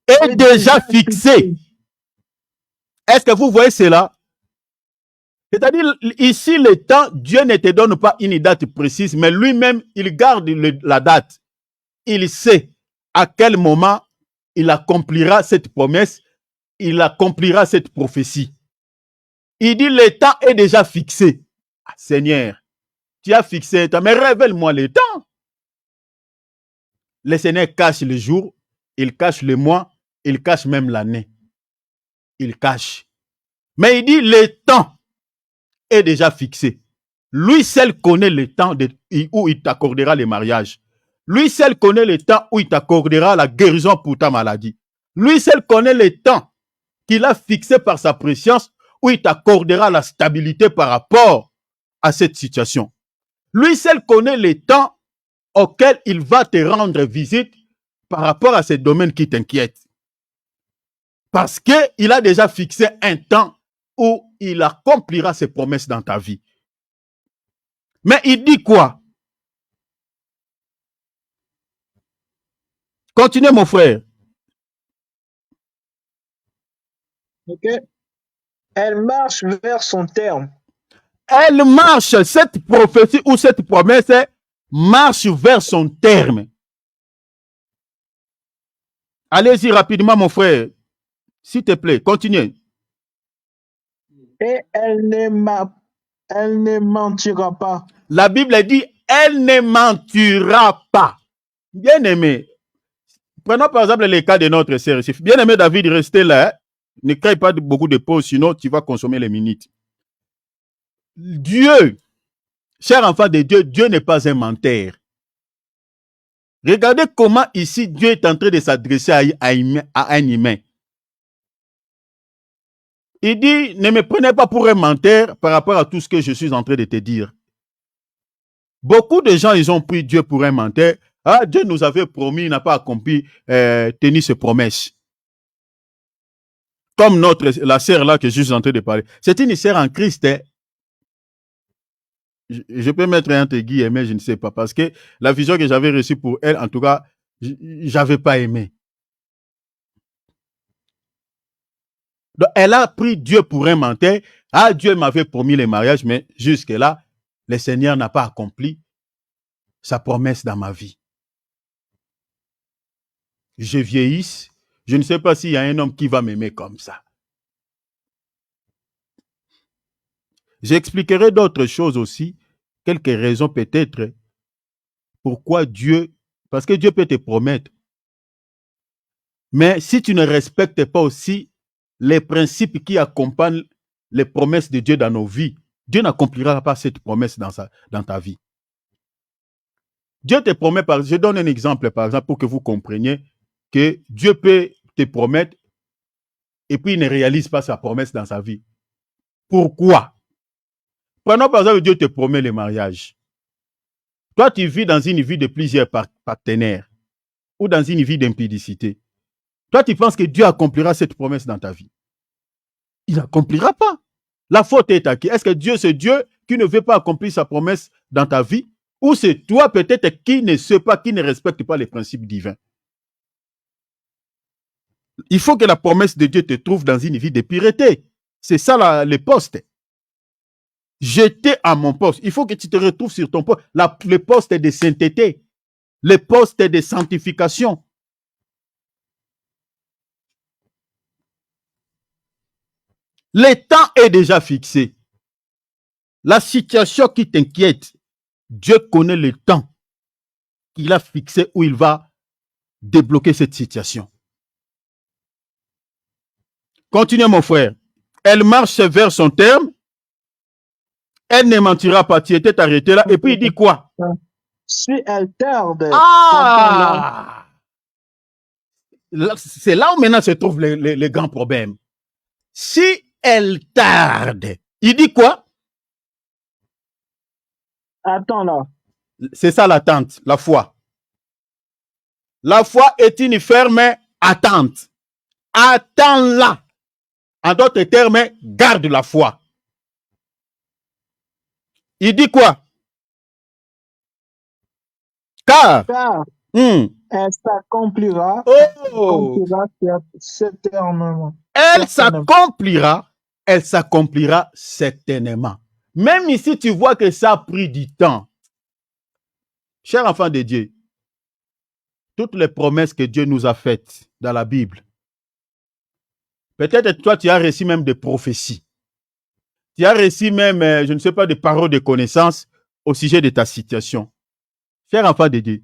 est déjà fixé. Est-ce que vous voyez cela? C'est-à-dire, ici, le temps, Dieu ne te donne pas une date précise, mais lui-même, il garde la date. Il sait à quel moment il accomplira cette promesse, il accomplira cette prophétie. Il dit, le temps est déjà fixé. Ah, Seigneur, Tu as fixé un temps, mais révèle-moi le temps. Le Seigneur cache le jour, il cache le mois, il cache même l'année. Il cache. Mais il dit le temps est déjà fixé. Lui seul connaît le temps où il t'accordera le mariage. Lui seul connaît le temps où il t'accordera la guérison pour ta maladie. Lui seul connaît le temps qu'il a fixé par sa préscience où il t'accordera la stabilité par rapport à cette situation. Lui seul connaît le temps auquel il va te rendre visite par rapport à ces domaines qui t'inquiètent. Parce qu'il a déjà fixé un temps où il accomplira ses promesses dans ta vie. Mais il dit quoi? Continuez, mon frère. Ok. Elle marche vers son terme. Elle marche, cette prophétie ou cette promesse marche vers son terme. Allez-y rapidement, mon frère. S'il te plaît, continuez. Et elle ne mentira pas. La Bible dit, elle ne mentira pas. Bien aimé. Prenons par exemple le cas de notre sœur. Bien aimé David, restez là. Hein. Ne crée pas beaucoup de pauses, sinon tu vas consommer les minutes. Dieu, cher enfant de Dieu, Dieu n'est pas un menteur. Regardez comment ici Dieu est en train de s'adresser à un humain. Il dit, ne me prenez pas pour un menteur par rapport à tout ce que je suis en train de te dire. Beaucoup de gens, ils ont pris Dieu pour un menteur. Ah, Dieu nous avait promis, il n'a pas accompli, tenu ses promesses. Comme la sœur là que je suis en train de parler. C'est une sœur en Christ. Hein. Je peux mettre entre guillemets, je ne sais pas. Parce que la vision que j'avais reçue pour elle, en tout cas, j'avais pas aimé. Donc, elle a pris Dieu pour un menteur. Ah, Dieu m'avait promis le mariage, mais jusque-là, le Seigneur n'a pas accompli sa promesse dans ma vie. Je vieillis, je ne sais pas s'il y a un homme qui va m'aimer comme ça. J'expliquerai d'autres choses aussi, quelques raisons peut-être, pourquoi Dieu, parce que Dieu peut te promettre. Mais si tu ne respectes pas aussi les principes qui accompagnent les promesses de Dieu dans nos vies, Dieu n'accomplira pas cette promesse dans ta vie. Dieu te promet, je donne un exemple par exemple pour que vous compreniez que Dieu peut te promettre et puis il ne réalise pas sa promesse dans sa vie. Pourquoi? Prenons par exemple, Dieu te promet le mariage. Toi, tu vis dans une vie de plusieurs partenaires ou dans une vie d'impudicité. Toi, tu penses que Dieu accomplira cette promesse dans ta vie. Il n'accomplira pas. La faute est à qui? Est-ce que Dieu, c'est Dieu qui ne veut pas accomplir sa promesse dans ta vie? Ou c'est toi peut-être qui ne sait pas, qui ne respecte pas les principes divins? Il faut que la promesse de Dieu te trouve dans une vie de pureté. C'est ça le poste. J'étais à mon poste. Il faut que tu te retrouves sur ton poste. Le poste de sainteté. Le poste de sanctification. Le temps est déjà fixé. La situation qui t'inquiète, Dieu connaît le temps qu'il a fixé où il va débloquer cette situation. Continuez, mon frère. Elle marche vers son terme. Elle ne mentira pas. Tu étais arrêté là. Et puis il dit quoi? Si elle tarde. Ah! C'est là où maintenant se trouve les grands problèmes. Si elle tarde, il dit quoi? Attends là. C'est ça l'attente, la foi. La foi est une ferme attente. Attends-la. En d'autres termes, garde la foi. Il dit quoi? Car elle s'accomplira. Certainement. Elle s'accomplira certainement. Même ici, tu vois que ça a pris du temps. Cher enfant de Dieu, toutes les promesses que Dieu nous a faites dans la Bible, peut-être toi, tu as reçu même des prophéties. Tu as reçu même, je ne sais pas, des paroles de connaissance au sujet de ta situation. Cher enfant de Dieu,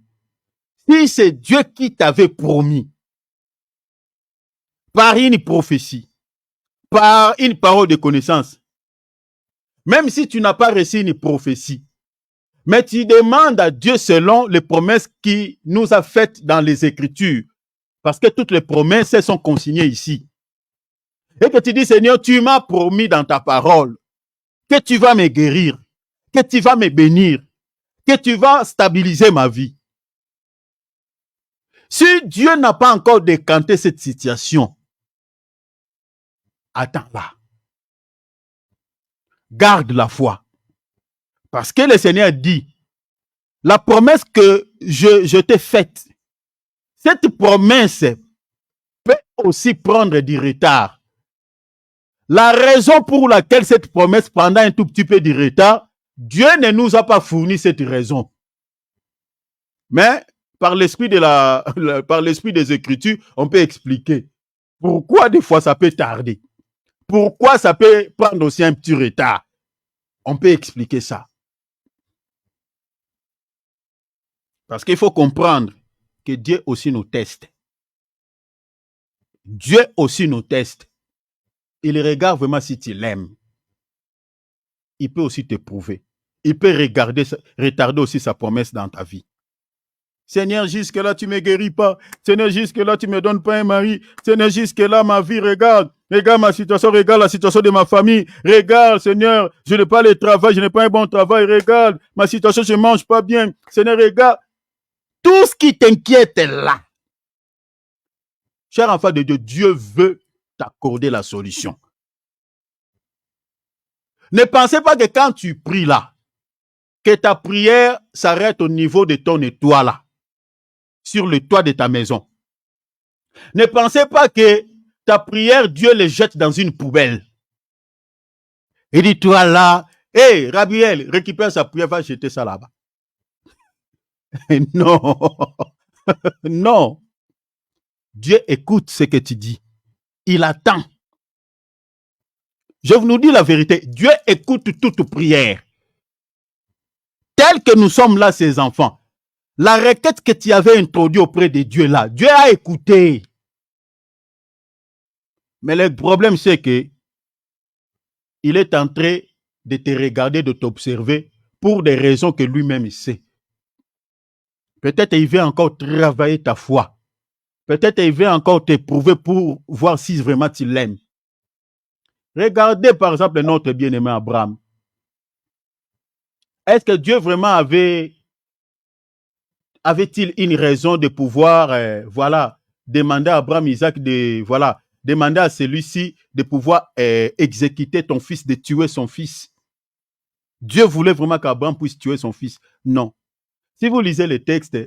si c'est Dieu qui t'avait promis par une prophétie, par une parole de connaissance, même si tu n'as pas reçu une prophétie, mais tu demandes à Dieu selon les promesses qu'il nous a faites dans les Écritures, parce que toutes les promesses sont consignées ici. Et que tu dis, Seigneur, tu m'as promis dans ta parole que tu vas me guérir, que tu vas me bénir, que tu vas stabiliser ma vie. Si Dieu n'a pas encore décanté cette situation, attends-la. Garde la foi. Parce que le Seigneur dit, la promesse que je t'ai faite, cette promesse peut aussi prendre du retard. La raison pour laquelle cette promesse prendra un tout petit peu de retard, Dieu ne nous a pas fourni cette raison. Mais par l'esprit par l'esprit des Écritures, on peut expliquer pourquoi des fois ça peut tarder. Pourquoi ça peut prendre aussi un petit retard. On peut expliquer ça. Parce qu'il faut comprendre que Dieu aussi nous teste. Dieu aussi nous teste. Il regarde vraiment si tu l'aimes. Il peut aussi te prouver. Il peut retarder aussi sa promesse dans ta vie. Seigneur, jusque-là, tu ne me guéris pas. Seigneur, jusque-là, tu ne me donnes pas un mari. Seigneur, jusque-là, ma vie, regarde. Regarde ma situation, regarde la situation de ma famille. Regarde, Seigneur, je n'ai pas le travail, je n'ai pas un bon travail. Regarde, ma situation, je ne mange pas bien. Seigneur, regarde. Tout ce qui t'inquiète est là. Cher enfant de Dieu, Dieu veut t'accorder la solution. Ne pensez pas que quand tu pries là, que ta prière s'arrête au niveau de ton étoile là, sur le toit de ta maison. Ne pensez pas que ta prière, Dieu les jette dans une poubelle. Et dit, toi là, hé, Rabiel, récupère sa prière, va jeter ça là-bas. Non, non. Dieu écoute ce que tu dis. Il attend. Je vous dis la vérité, Dieu écoute toute prière. Tel que nous sommes là, ses enfants, la requête que tu avais introduite auprès de Dieu là, Dieu a écouté. Mais le problème, c'est que il est en train de te regarder, de t'observer pour des raisons que lui-même sait. Peut-être il veut encore travailler ta foi. Peut-être il veut encore t'éprouver pour voir si vraiment tu l'aimes. Regardez par exemple notre bien-aimé Abraham. Est-ce que Dieu vraiment avait-il une raison de pouvoir, demander à Abraham, Isaac, demander à celui-ci de pouvoir exécuter ton fils, de tuer son fils? Dieu voulait vraiment qu'Abraham puisse tuer son fils? Non. Si vous lisez le texte,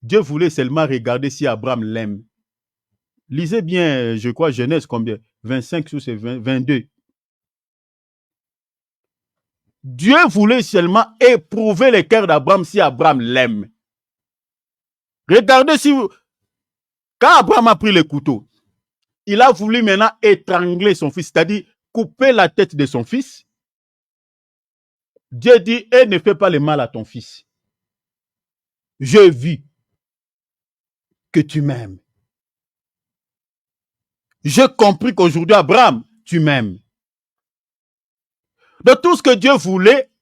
Dieu voulait seulement regarder si Abraham l'aime. Lisez bien, je crois, Genèse combien? 25 sous 22. Dieu voulait seulement éprouver le cœur d'Abraham si Abraham l'aime. Regardez si vous... Quand Abraham a pris le couteau, il a voulu maintenant étrangler son fils, c'est-à-dire couper la tête de son fils. Dieu dit, ne fais pas le mal à ton fils. J'ai vu que tu m'aimes. J'ai compris qu'aujourd'hui, Abraham, tu m'aimes. De tout ce que Dieu voulait,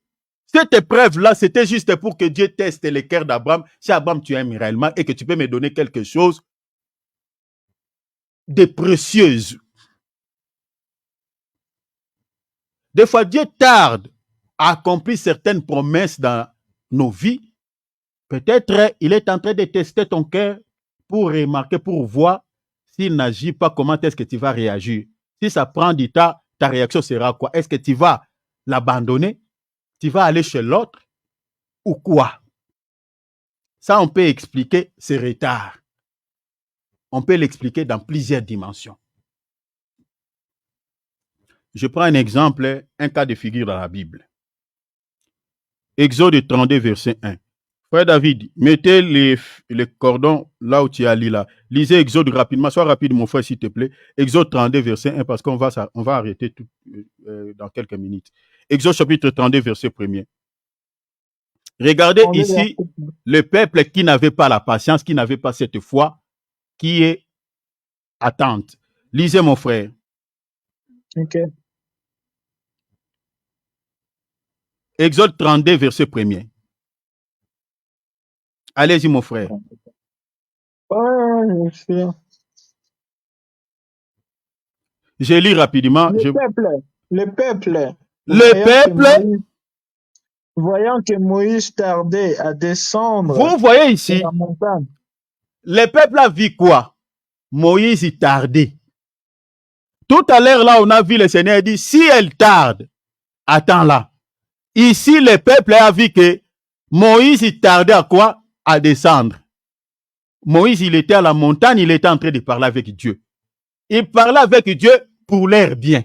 cette épreuve-là, c'était juste pour que Dieu teste le cœur d'Abraham. Si Abraham, tu aimes réellement et que tu peux me donner quelque chose de précieux. Des fois, Dieu tarde à accomplir certaines promesses dans nos vies. Peut-être il est en train de tester ton cœur pour remarquer, pour voir s'il n'agit pas, comment est-ce que tu vas réagir. Si ça prend du temps, ta réaction sera quoi? Est-ce que tu vas l'abandonner? Tu vas aller chez l'autre? Ou quoi? Ça, on peut expliquer ce retard. On peut l'expliquer dans plusieurs dimensions. Je prends un exemple, un cas de figure dans la Bible. Exode 32, verset 1. Frère David, mettez les cordons là où tu as lu là. Lisez Exode rapidement. Sois rapide, mon frère, s'il te plaît. Exode 32, verset 1, parce qu'on va arrêter tout, dans quelques minutes. Exode chapitre 32, verset 1er. Regardez On est ici le peuple qui n'avait pas la patience, qui n'avait pas cette foi, qui est attente. Lisez mon frère. OK. Exode 32, verset 1er. Allez-y, mon frère. Ouais, je suis- Je lis rapidement. Le peuple, Le voyant que peuple, Moïse, voyant que Moïse tardait à descendre vous voyez de la ici, montagne, le peuple a vu quoi? Moïse y tardait. Tout à l'heure, là, on a vu le Seigneur dire, si elle tarde, attends-la. Ici, le peuple a vu que Moïse y tardait à quoi? À descendre. Moïse, il était à la montagne, il était en train de parler avec Dieu. Il parlait avec Dieu pour leur bien.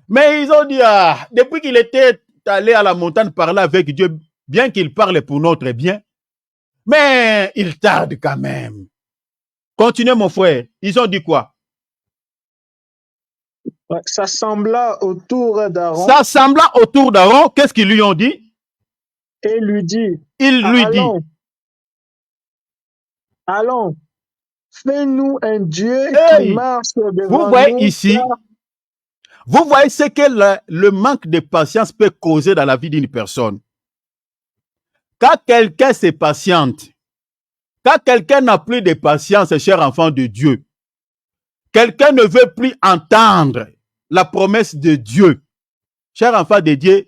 Mais ils ont dit, ah, depuis qu'il était allé à la montagne parler avec Dieu, bien qu'il parle pour notre bien, mais il tarde quand même. Continuez, mon frère. Ils ont dit quoi? s'assembla autour d'Aaron S'assemblant autour d'Aaron, qu'est-ce qu'ils lui ont dit? et lui dit, Il lui dit, allons, allons, fais-nous un Dieu qui hey, marche vous devant voyez nous, ici, vous voyez ce que le manque de patience peut causer dans la vie d'une personne. Quand quelqu'un se patiente, quand quelqu'un n'a plus de patience, cher enfant de Dieu, quelqu'un ne veut plus entendre la promesse de Dieu, cher enfant de Dieu,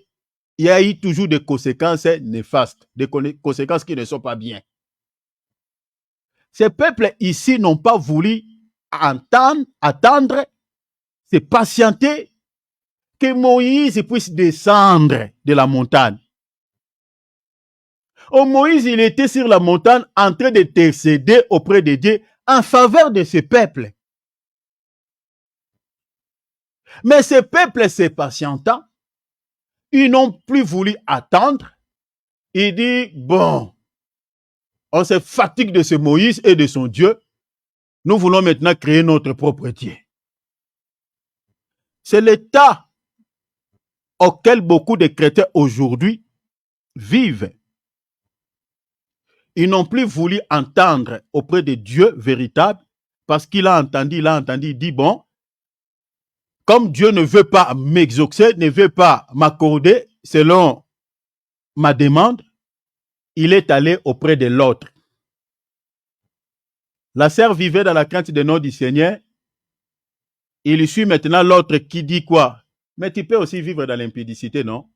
il y a eu toujours des conséquences néfastes, des conséquences qui ne sont pas bien. Ces peuples ici n'ont pas voulu attendre, se patienter que Moïse puisse descendre de la montagne. Oh, Moïse, il était sur la montagne en train d'intercéder auprès de Dieu en faveur de ce peuple. Mais ce peuple se patientant, ils n'ont plus voulu attendre. Il dit, bon, on se fatigue de ce Moïse et de son Dieu. Nous voulons maintenant créer notre propre Dieu. C'est l'état auquel beaucoup de chrétiens aujourd'hui vivent. Ils n'ont plus voulu entendre auprès de Dieu véritable parce qu'il a entendu, il dit, bon, comme Dieu ne veut pas m'exaucer, ne veut pas m'accorder selon ma demande, il est allé auprès de l'autre. La sœur vivait dans la crainte du nom du Seigneur. Il suit maintenant l'autre qui dit quoi? Mais tu peux aussi vivre dans l'impudicité, non?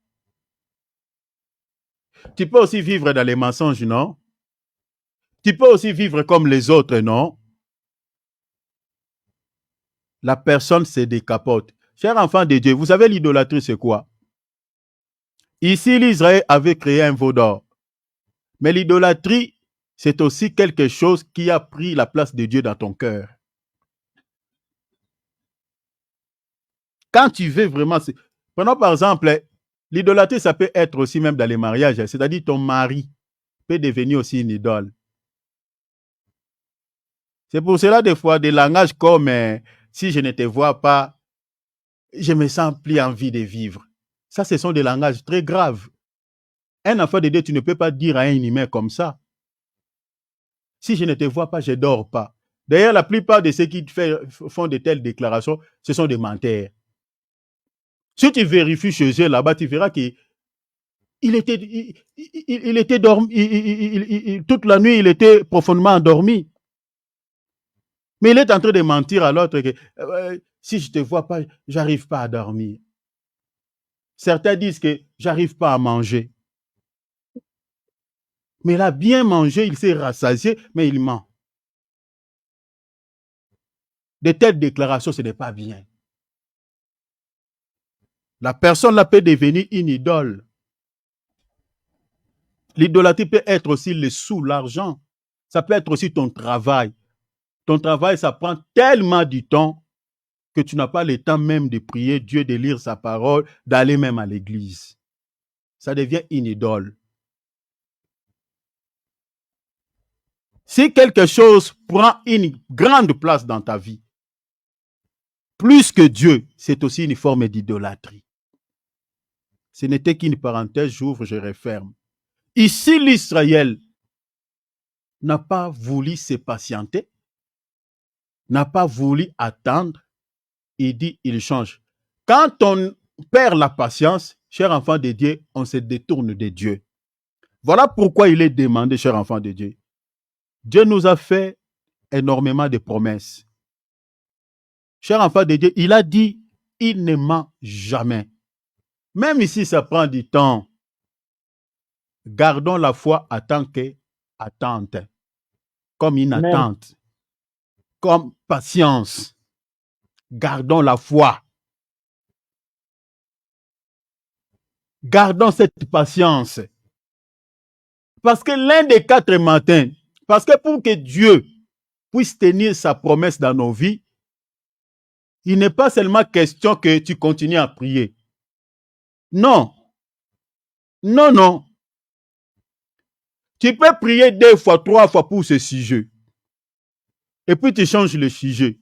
Tu peux aussi vivre dans les mensonges, non? Tu peux aussi vivre comme les autres, non? La personne se décapote. Cher enfant de Dieu, vous savez l'idolâtrie, c'est quoi? Ici, l'Israël avait créé un veau d'or. Mais l'idolâtrie, c'est aussi quelque chose qui a pris la place de Dieu dans ton cœur. Quand tu veux vraiment... Prenons par exemple, l'idolâtrie, ça peut être aussi même dans les mariages. C'est-à-dire ton mari peut devenir aussi une idole. C'est pour cela, des fois, des langages comme si je ne te vois pas, je me sens plus envie de vivre. Ça, ce sont des langages très graves. Un enfant de Dieu, tu ne peux pas dire à un humain comme ça. Si je ne te vois pas, je ne dors pas. D'ailleurs, la plupart de ceux qui font de telles déclarations, ce sont des menteurs. Si tu vérifies chez eux là-bas, tu verras qu'il était dormi, toute la nuit, il était profondément endormi. Mais il est en train de mentir à l'autre que si je ne te vois pas, je n'arrive pas à dormir. Certains disent que j'arrive pas à manger. Mais il a bien mangé, il s'est rassasié, mais il ment. De telles déclarations, ce n'est pas bien. La personne là peut devenir une idole. L'idolâtrie peut être aussi le sous, l'argent. Ça peut être aussi ton travail. Ton travail, ça prend tellement du temps que tu n'as pas le temps même de prier Dieu, de lire sa parole, d'aller même à l'église. Ça devient une idole. Si quelque chose prend une grande place dans ta vie, plus que Dieu, c'est aussi une forme d'idolâtrie. Ce n'était qu'une parenthèse, j'ouvre, je referme. Ici, l'Israël n'a pas voulu se patienter, n'a pas voulu attendre. Il dit, il change. Quand on perd la patience, cher enfant de Dieu, on se détourne de Dieu. Voilà pourquoi il est demandé, cher enfant de Dieu. Dieu nous a fait énormément de promesses. Cher enfant de Dieu, il a dit, il ne ment jamais. Même ici, ça prend du temps. Gardons la foi en tant qu'attente, comme une Amen. attente, comme patience. Gardons la foi. Gardons cette patience. Parce que l'un des 4 matins, parce que pour que Dieu puisse tenir sa promesse dans nos vies, il n'est pas seulement question que tu continues à prier. Non. Non, non. Tu peux prier 2 fois, 3 fois pour ce sujet. Et puis tu changes le sujet.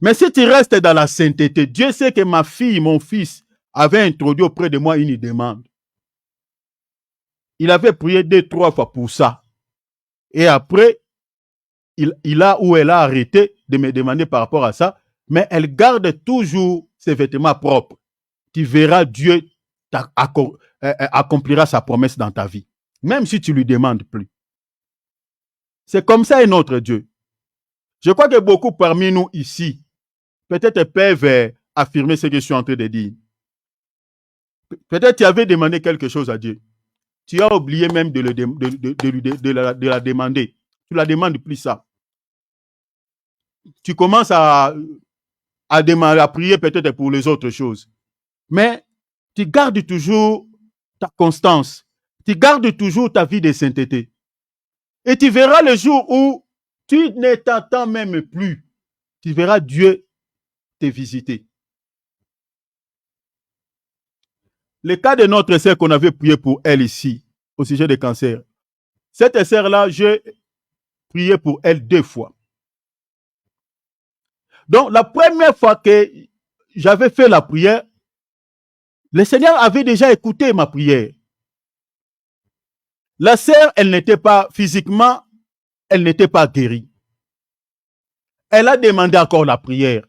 Mais si tu restes dans la sainteté, Dieu sait que ma fille, mon fils, avait introduit auprès de moi une demande. Il avait prié 2, 3 fois pour ça. Et après, il a ou elle a arrêté de me demander par rapport à ça, mais elle garde toujours ses vêtements propres. Tu verras Dieu accomplira sa promesse dans ta vie, même si tu lui demandes plus. C'est comme ça notre Dieu. Je crois que beaucoup parmi nous ici, peut-être peuvent affirmer ce que je suis en train de dire. Peut-être tu avais demandé quelque chose à Dieu. Tu as oublié même de la demander. Tu ne la demandes plus ça. Tu commences à prier peut-être pour les autres choses. Mais tu gardes toujours ta constance. Tu gardes toujours ta vie de sainteté. Et tu verras le jour où tu ne t'attends même plus. Tu verras Dieu te visiter. Le cas de notre sœur qu'on avait prié pour elle ici, au sujet du cancer. Cette sœur-là, j'ai prié pour elle 2 fois. Donc, la première fois que j'avais fait la prière, le Seigneur avait déjà écouté ma prière. La sœur, elle n'était pas physiquement, elle n'était pas guérie. Elle a demandé encore la prière.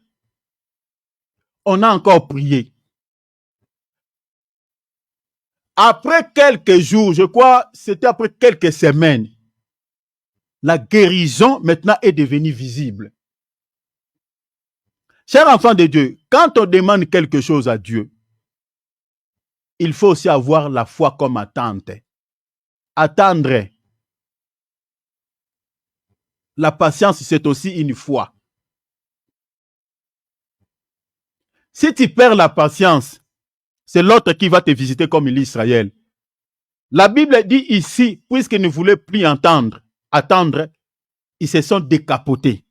On a encore prié. Après quelques jours, je crois, c'était après quelques semaines, la guérison maintenant est devenue visible. Chers enfants de Dieu, quand on demande quelque chose à Dieu, il faut aussi avoir la foi comme attente. Attendre. La patience, c'est aussi une foi. Si tu perds la patience, c'est l'autre qui va te visiter comme l'Israël. La Bible dit ici, puisqu'ils ne voulaient plus attendre, ils se sont décapotés.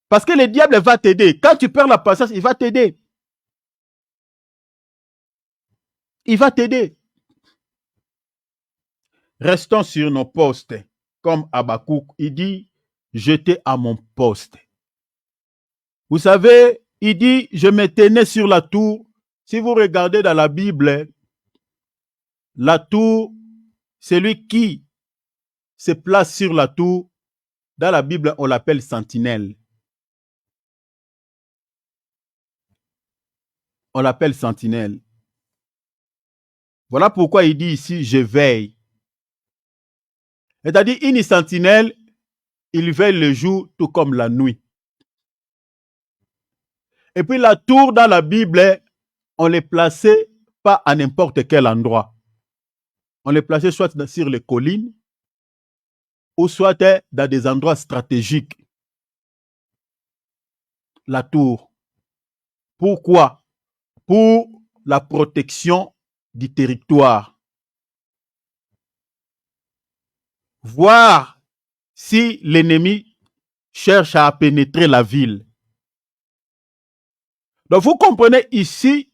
Parce que le diable va t'aider. Quand tu perds la patience, il va t'aider. Il va t'aider. Restons sur nos postes. Comme Habakkuk, il dit, j'étais à mon poste. Vous savez, il dit, je me tenais sur la tour. Si vous regardez dans la Bible, la tour, celui qui se place sur la tour, dans la Bible, on l'appelle sentinelle. On l'appelle sentinelle. Voilà pourquoi il dit ici, je veille. C'est-à-dire, une sentinelle, il veille le jour tout comme la nuit. Et puis la tour dans la Bible, on les plaçait pas à n'importe quel endroit. On les plaçait soit sur les collines, ou soit dans des endroits stratégiques. La tour. Pourquoi? Pour la protection du territoire. Voir si l'ennemi cherche à pénétrer la ville. Donc vous comprenez ici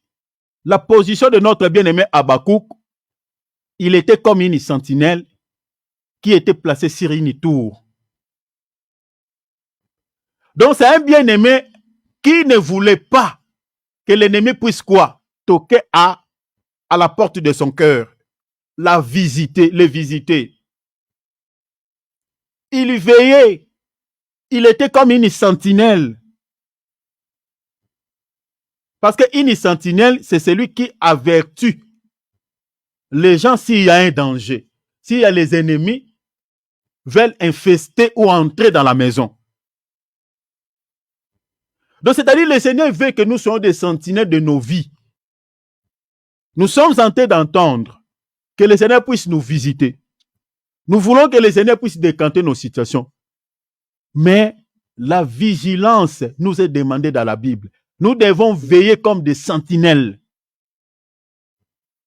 la position de notre bien-aimé Habakkuk. Il était comme une sentinelle qui était placée sur une tour. Donc c'est un bien-aimé qui ne voulait pas que l'ennemi puisse quoi? Toquer à à la porte de son cœur, la visiter, les visiter. Il veillait. Il était comme une sentinelle. Parce qu'une sentinelle, c'est celui qui avertit les gens s'il y a un danger. S'il y a les ennemis veulent infester ou entrer dans la maison. Donc, c'est-à-dire, le Seigneur veut que nous soyons des sentinelles de nos vies. Nous sommes en train d'entendre que le Seigneur puisse nous visiter. Nous voulons que le Seigneur puisse décanter nos situations. Mais la vigilance nous est demandée dans la Bible. Nous devons veiller comme des sentinelles.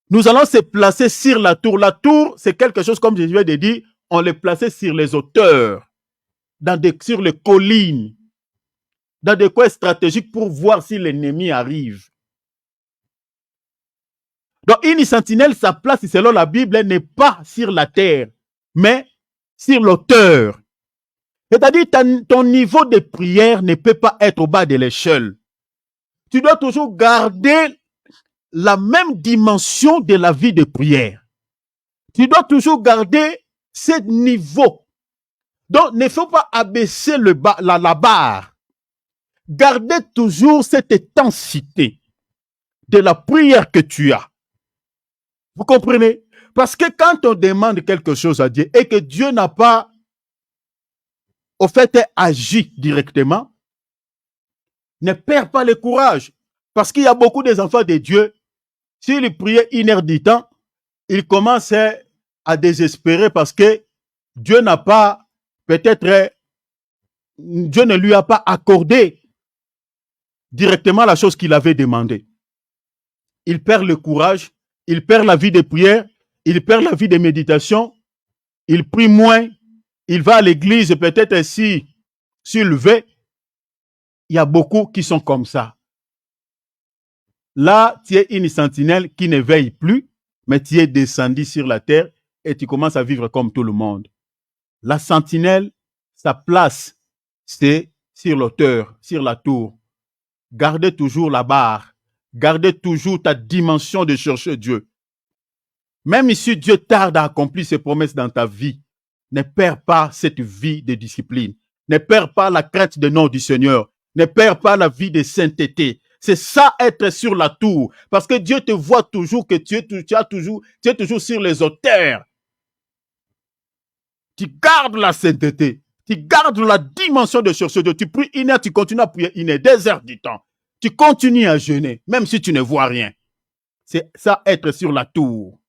Nous allons se placer sur la tour. La tour, c'est quelque chose, comme je viens de dire, on les plaçait sur les hauteurs, sur les collines, dans des coins stratégiques pour voir si l'ennemi arrive. Donc, une sentinelle, sa place, selon la Bible, elle n'est pas sur la terre, mais sur l'auteur. C'est-à-dire, ton niveau de prière ne peut pas être au bas de l'échelle. Tu dois toujours garder la même dimension de la vie de prière. Tu dois toujours garder ce niveau. Donc, il ne faut pas abaisser la barre. Gardez toujours cette intensité de la prière que tu as. Vous comprenez? Parce que quand on demande quelque chose à Dieu et que Dieu n'a pas, au fait, agi directement, ne perds pas le courage. Parce qu'il y a beaucoup des enfants de Dieu, s'ils priaient 1 heure du temps, ils commencent à désespérer parce que Dieu n'a pas, peut-être, Dieu ne lui a pas accordé directement la chose qu'il avait demandé. Il perd le courage, il perd la vie de prière, il perd la vie de méditation, il prie moins, il va à l'église peut-être ainsi s'élever. Il y a beaucoup qui sont comme ça. Là, tu es une sentinelle qui ne veille plus, mais tu es descendu sur la terre et tu commences à vivre comme tout le monde. La sentinelle, sa place, c'est sur l'auteur, sur la tour. Gardez toujours la barre. Gardez toujours ta dimension de chercher Dieu. Même si Dieu tarde à accomplir ses promesses dans ta vie, ne perds pas cette vie de discipline. Ne perds pas la crainte du nom du Seigneur. Ne perds pas la vie de sainteté. C'est ça, être sur la tour. Parce que Dieu te voit toujours que tu es toujours sur les hauteurs. Tu gardes la sainteté. Tu gardes la dimension de chercher Dieu. Tu pries 1 heure, tu continues à prier 1 heure, 2 heures du temps. Tu continues à jeûner, même si tu ne vois rien. C'est ça, être sur la tour.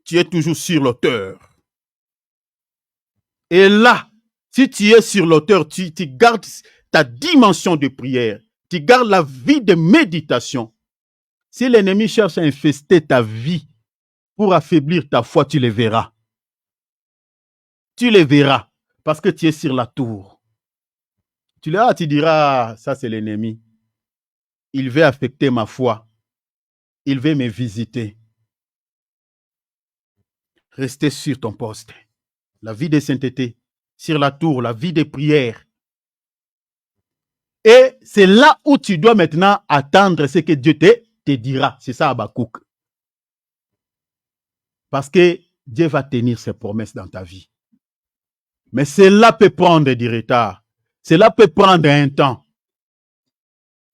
Tu es toujours sur l'auteur. Et là, si tu es sur l'auteur, tu gardes ta dimension de prière. Tu gardes la vie de méditation. Si l'ennemi cherche à infester ta vie pour affaiblir ta foi, tu le verras. Tu le verras parce que tu es sur la tour. Tu diras, ça c'est l'ennemi. Il veut affecter ma foi. Il veut me visiter. Restez sur ton poste. La vie de sainteté, sur la tour, la vie de prière. Et c'est là où tu dois maintenant attendre ce que Dieu te dira. C'est ça, Habakkuk. Parce que Dieu va tenir ses promesses dans ta vie. Mais cela peut prendre du retard. Cela peut prendre un temps.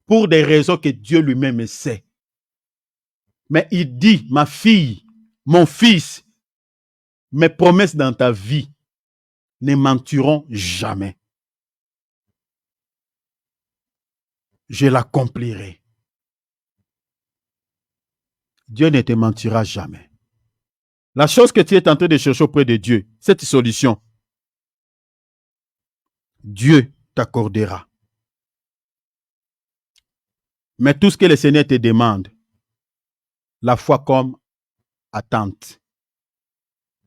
Pour des raisons que Dieu lui-même sait. Mais il dit, ma fille, mon fils, mes promesses dans ta vie ne mentiront jamais. Je l'accomplirai. Dieu ne te mentira jamais. La chose que tu es en train de chercher auprès de Dieu, cette solution, Dieu t'accordera. Mais tout ce que le Seigneur te demande, la foi comme attente,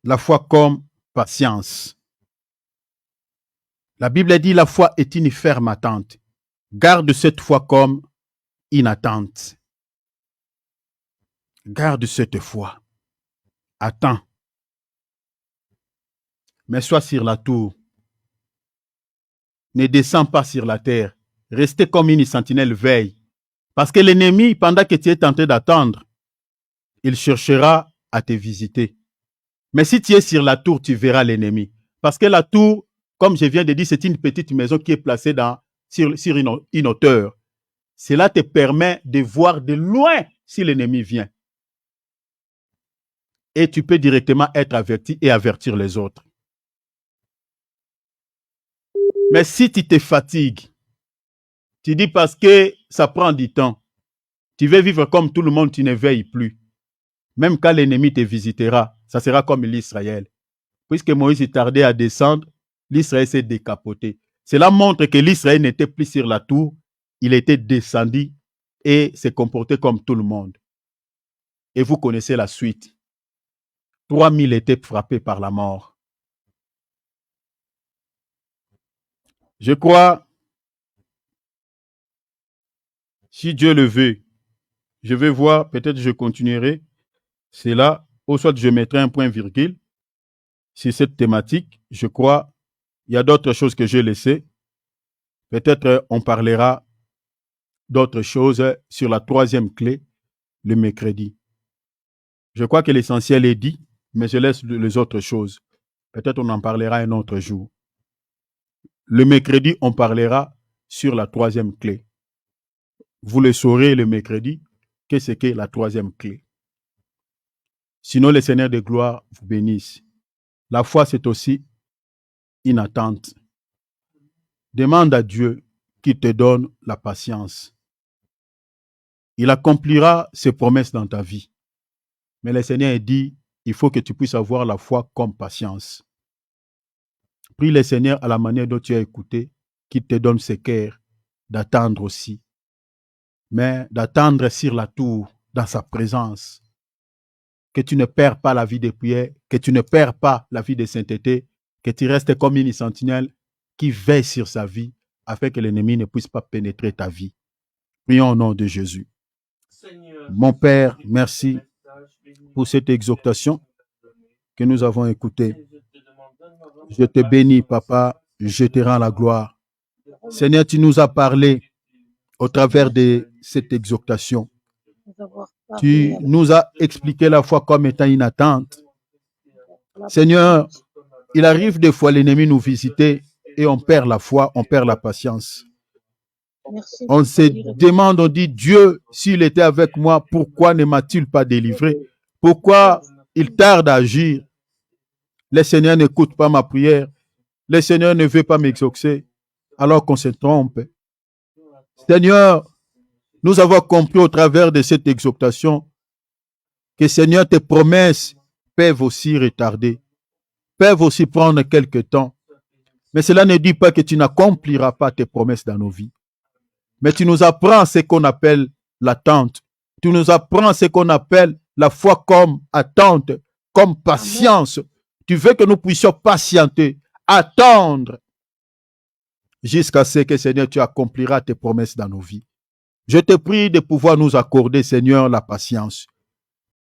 la foi comme patience. La Bible dit la foi est une ferme attente. Garde cette foi comme une attente. Garde cette foi. Attends. Mais sois sur la tour. Ne descends pas sur la terre. Restez comme une sentinelle veille. Parce que l'ennemi, pendant que tu es tenté d'attendre, il cherchera à te visiter. Mais si tu es sur la tour, tu verras l'ennemi. Parce que la tour, comme je viens de dire, c'est une petite maison qui est placée sur une hauteur. Cela te permet de voir de loin si l'ennemi vient. Et tu peux directement être averti et avertir les autres. Mais si tu te fatigues, tu dis parce que ça prend du temps, tu veux vivre comme tout le monde, tu ne veilles plus. Même quand l'ennemi te visitera, ça sera comme l'Israël. Puisque Moïse tardait à descendre, l'Israël s'est décapoté. Cela montre que l'Israël n'était plus sur la tour, il était descendu et s'est comporté comme tout le monde. Et vous connaissez la suite. 3000 étaient frappés par la mort. Je crois, si Dieu le veut, je vais voir, peut-être je continuerai. C'est là, ou soit je mettrai un point virgule sur cette thématique. Je crois, il y a d'autres choses que j'ai laissées. Peut-être on parlera d'autres choses sur la troisième clé, le mercredi. Je crois que l'essentiel est dit, mais je laisse les autres choses. Peut-être on en parlera un autre jour. Le mercredi, on parlera sur la troisième clé. Vous le saurez le mercredi, qu'est-ce qu'est la troisième clé. Sinon, le Seigneur de gloire vous bénisse. La foi, c'est aussi une attente. Demande à Dieu qu'il te donne la patience. Il accomplira ses promesses dans ta vie. Mais le Seigneur dit, il faut que tu puisses avoir la foi comme patience. Prie le Seigneur à la manière dont tu as écouté, qu'il te donne ce cœur d'attendre aussi. Mais d'attendre sur la tour, dans sa présence. Que tu ne perds pas la vie de prière, que tu ne perds pas la vie de sainteté, que tu restes comme une sentinelle qui veille sur sa vie, afin que l'ennemi ne puisse pas pénétrer ta vie. Prions au nom de Jésus. Mon Père, merci pour cette exhortation que nous avons écoutée. Je te bénis, Papa, je te rends la gloire. Seigneur, tu nous as parlé au travers de cette exhortation. Tu nous as expliqué la foi comme étant une attente. Seigneur, il arrive des fois l'ennemi nous visiter et on perd la foi, on perd la patience. On se demande, on dit, Dieu, s'il était avec moi, pourquoi ne m'a-t-il pas délivré? Pourquoi il tarde à agir? Le Seigneur n'écoute pas ma prière. Le Seigneur ne veut pas m'exaucer, alors qu'on se trompe. Seigneur, nous avons compris au travers de cette exhortation que, Seigneur, tes promesses peuvent aussi retarder, peuvent aussi prendre quelque temps. Mais cela ne dit pas que tu n'accompliras pas tes promesses dans nos vies. Mais tu nous apprends ce qu'on appelle l'attente. Tu nous apprends ce qu'on appelle la foi comme attente, comme patience. Tu veux que nous puissions patienter, attendre, jusqu'à ce que, Seigneur, tu accompliras tes promesses dans nos vies. Je te prie de pouvoir nous accorder, Seigneur, la patience.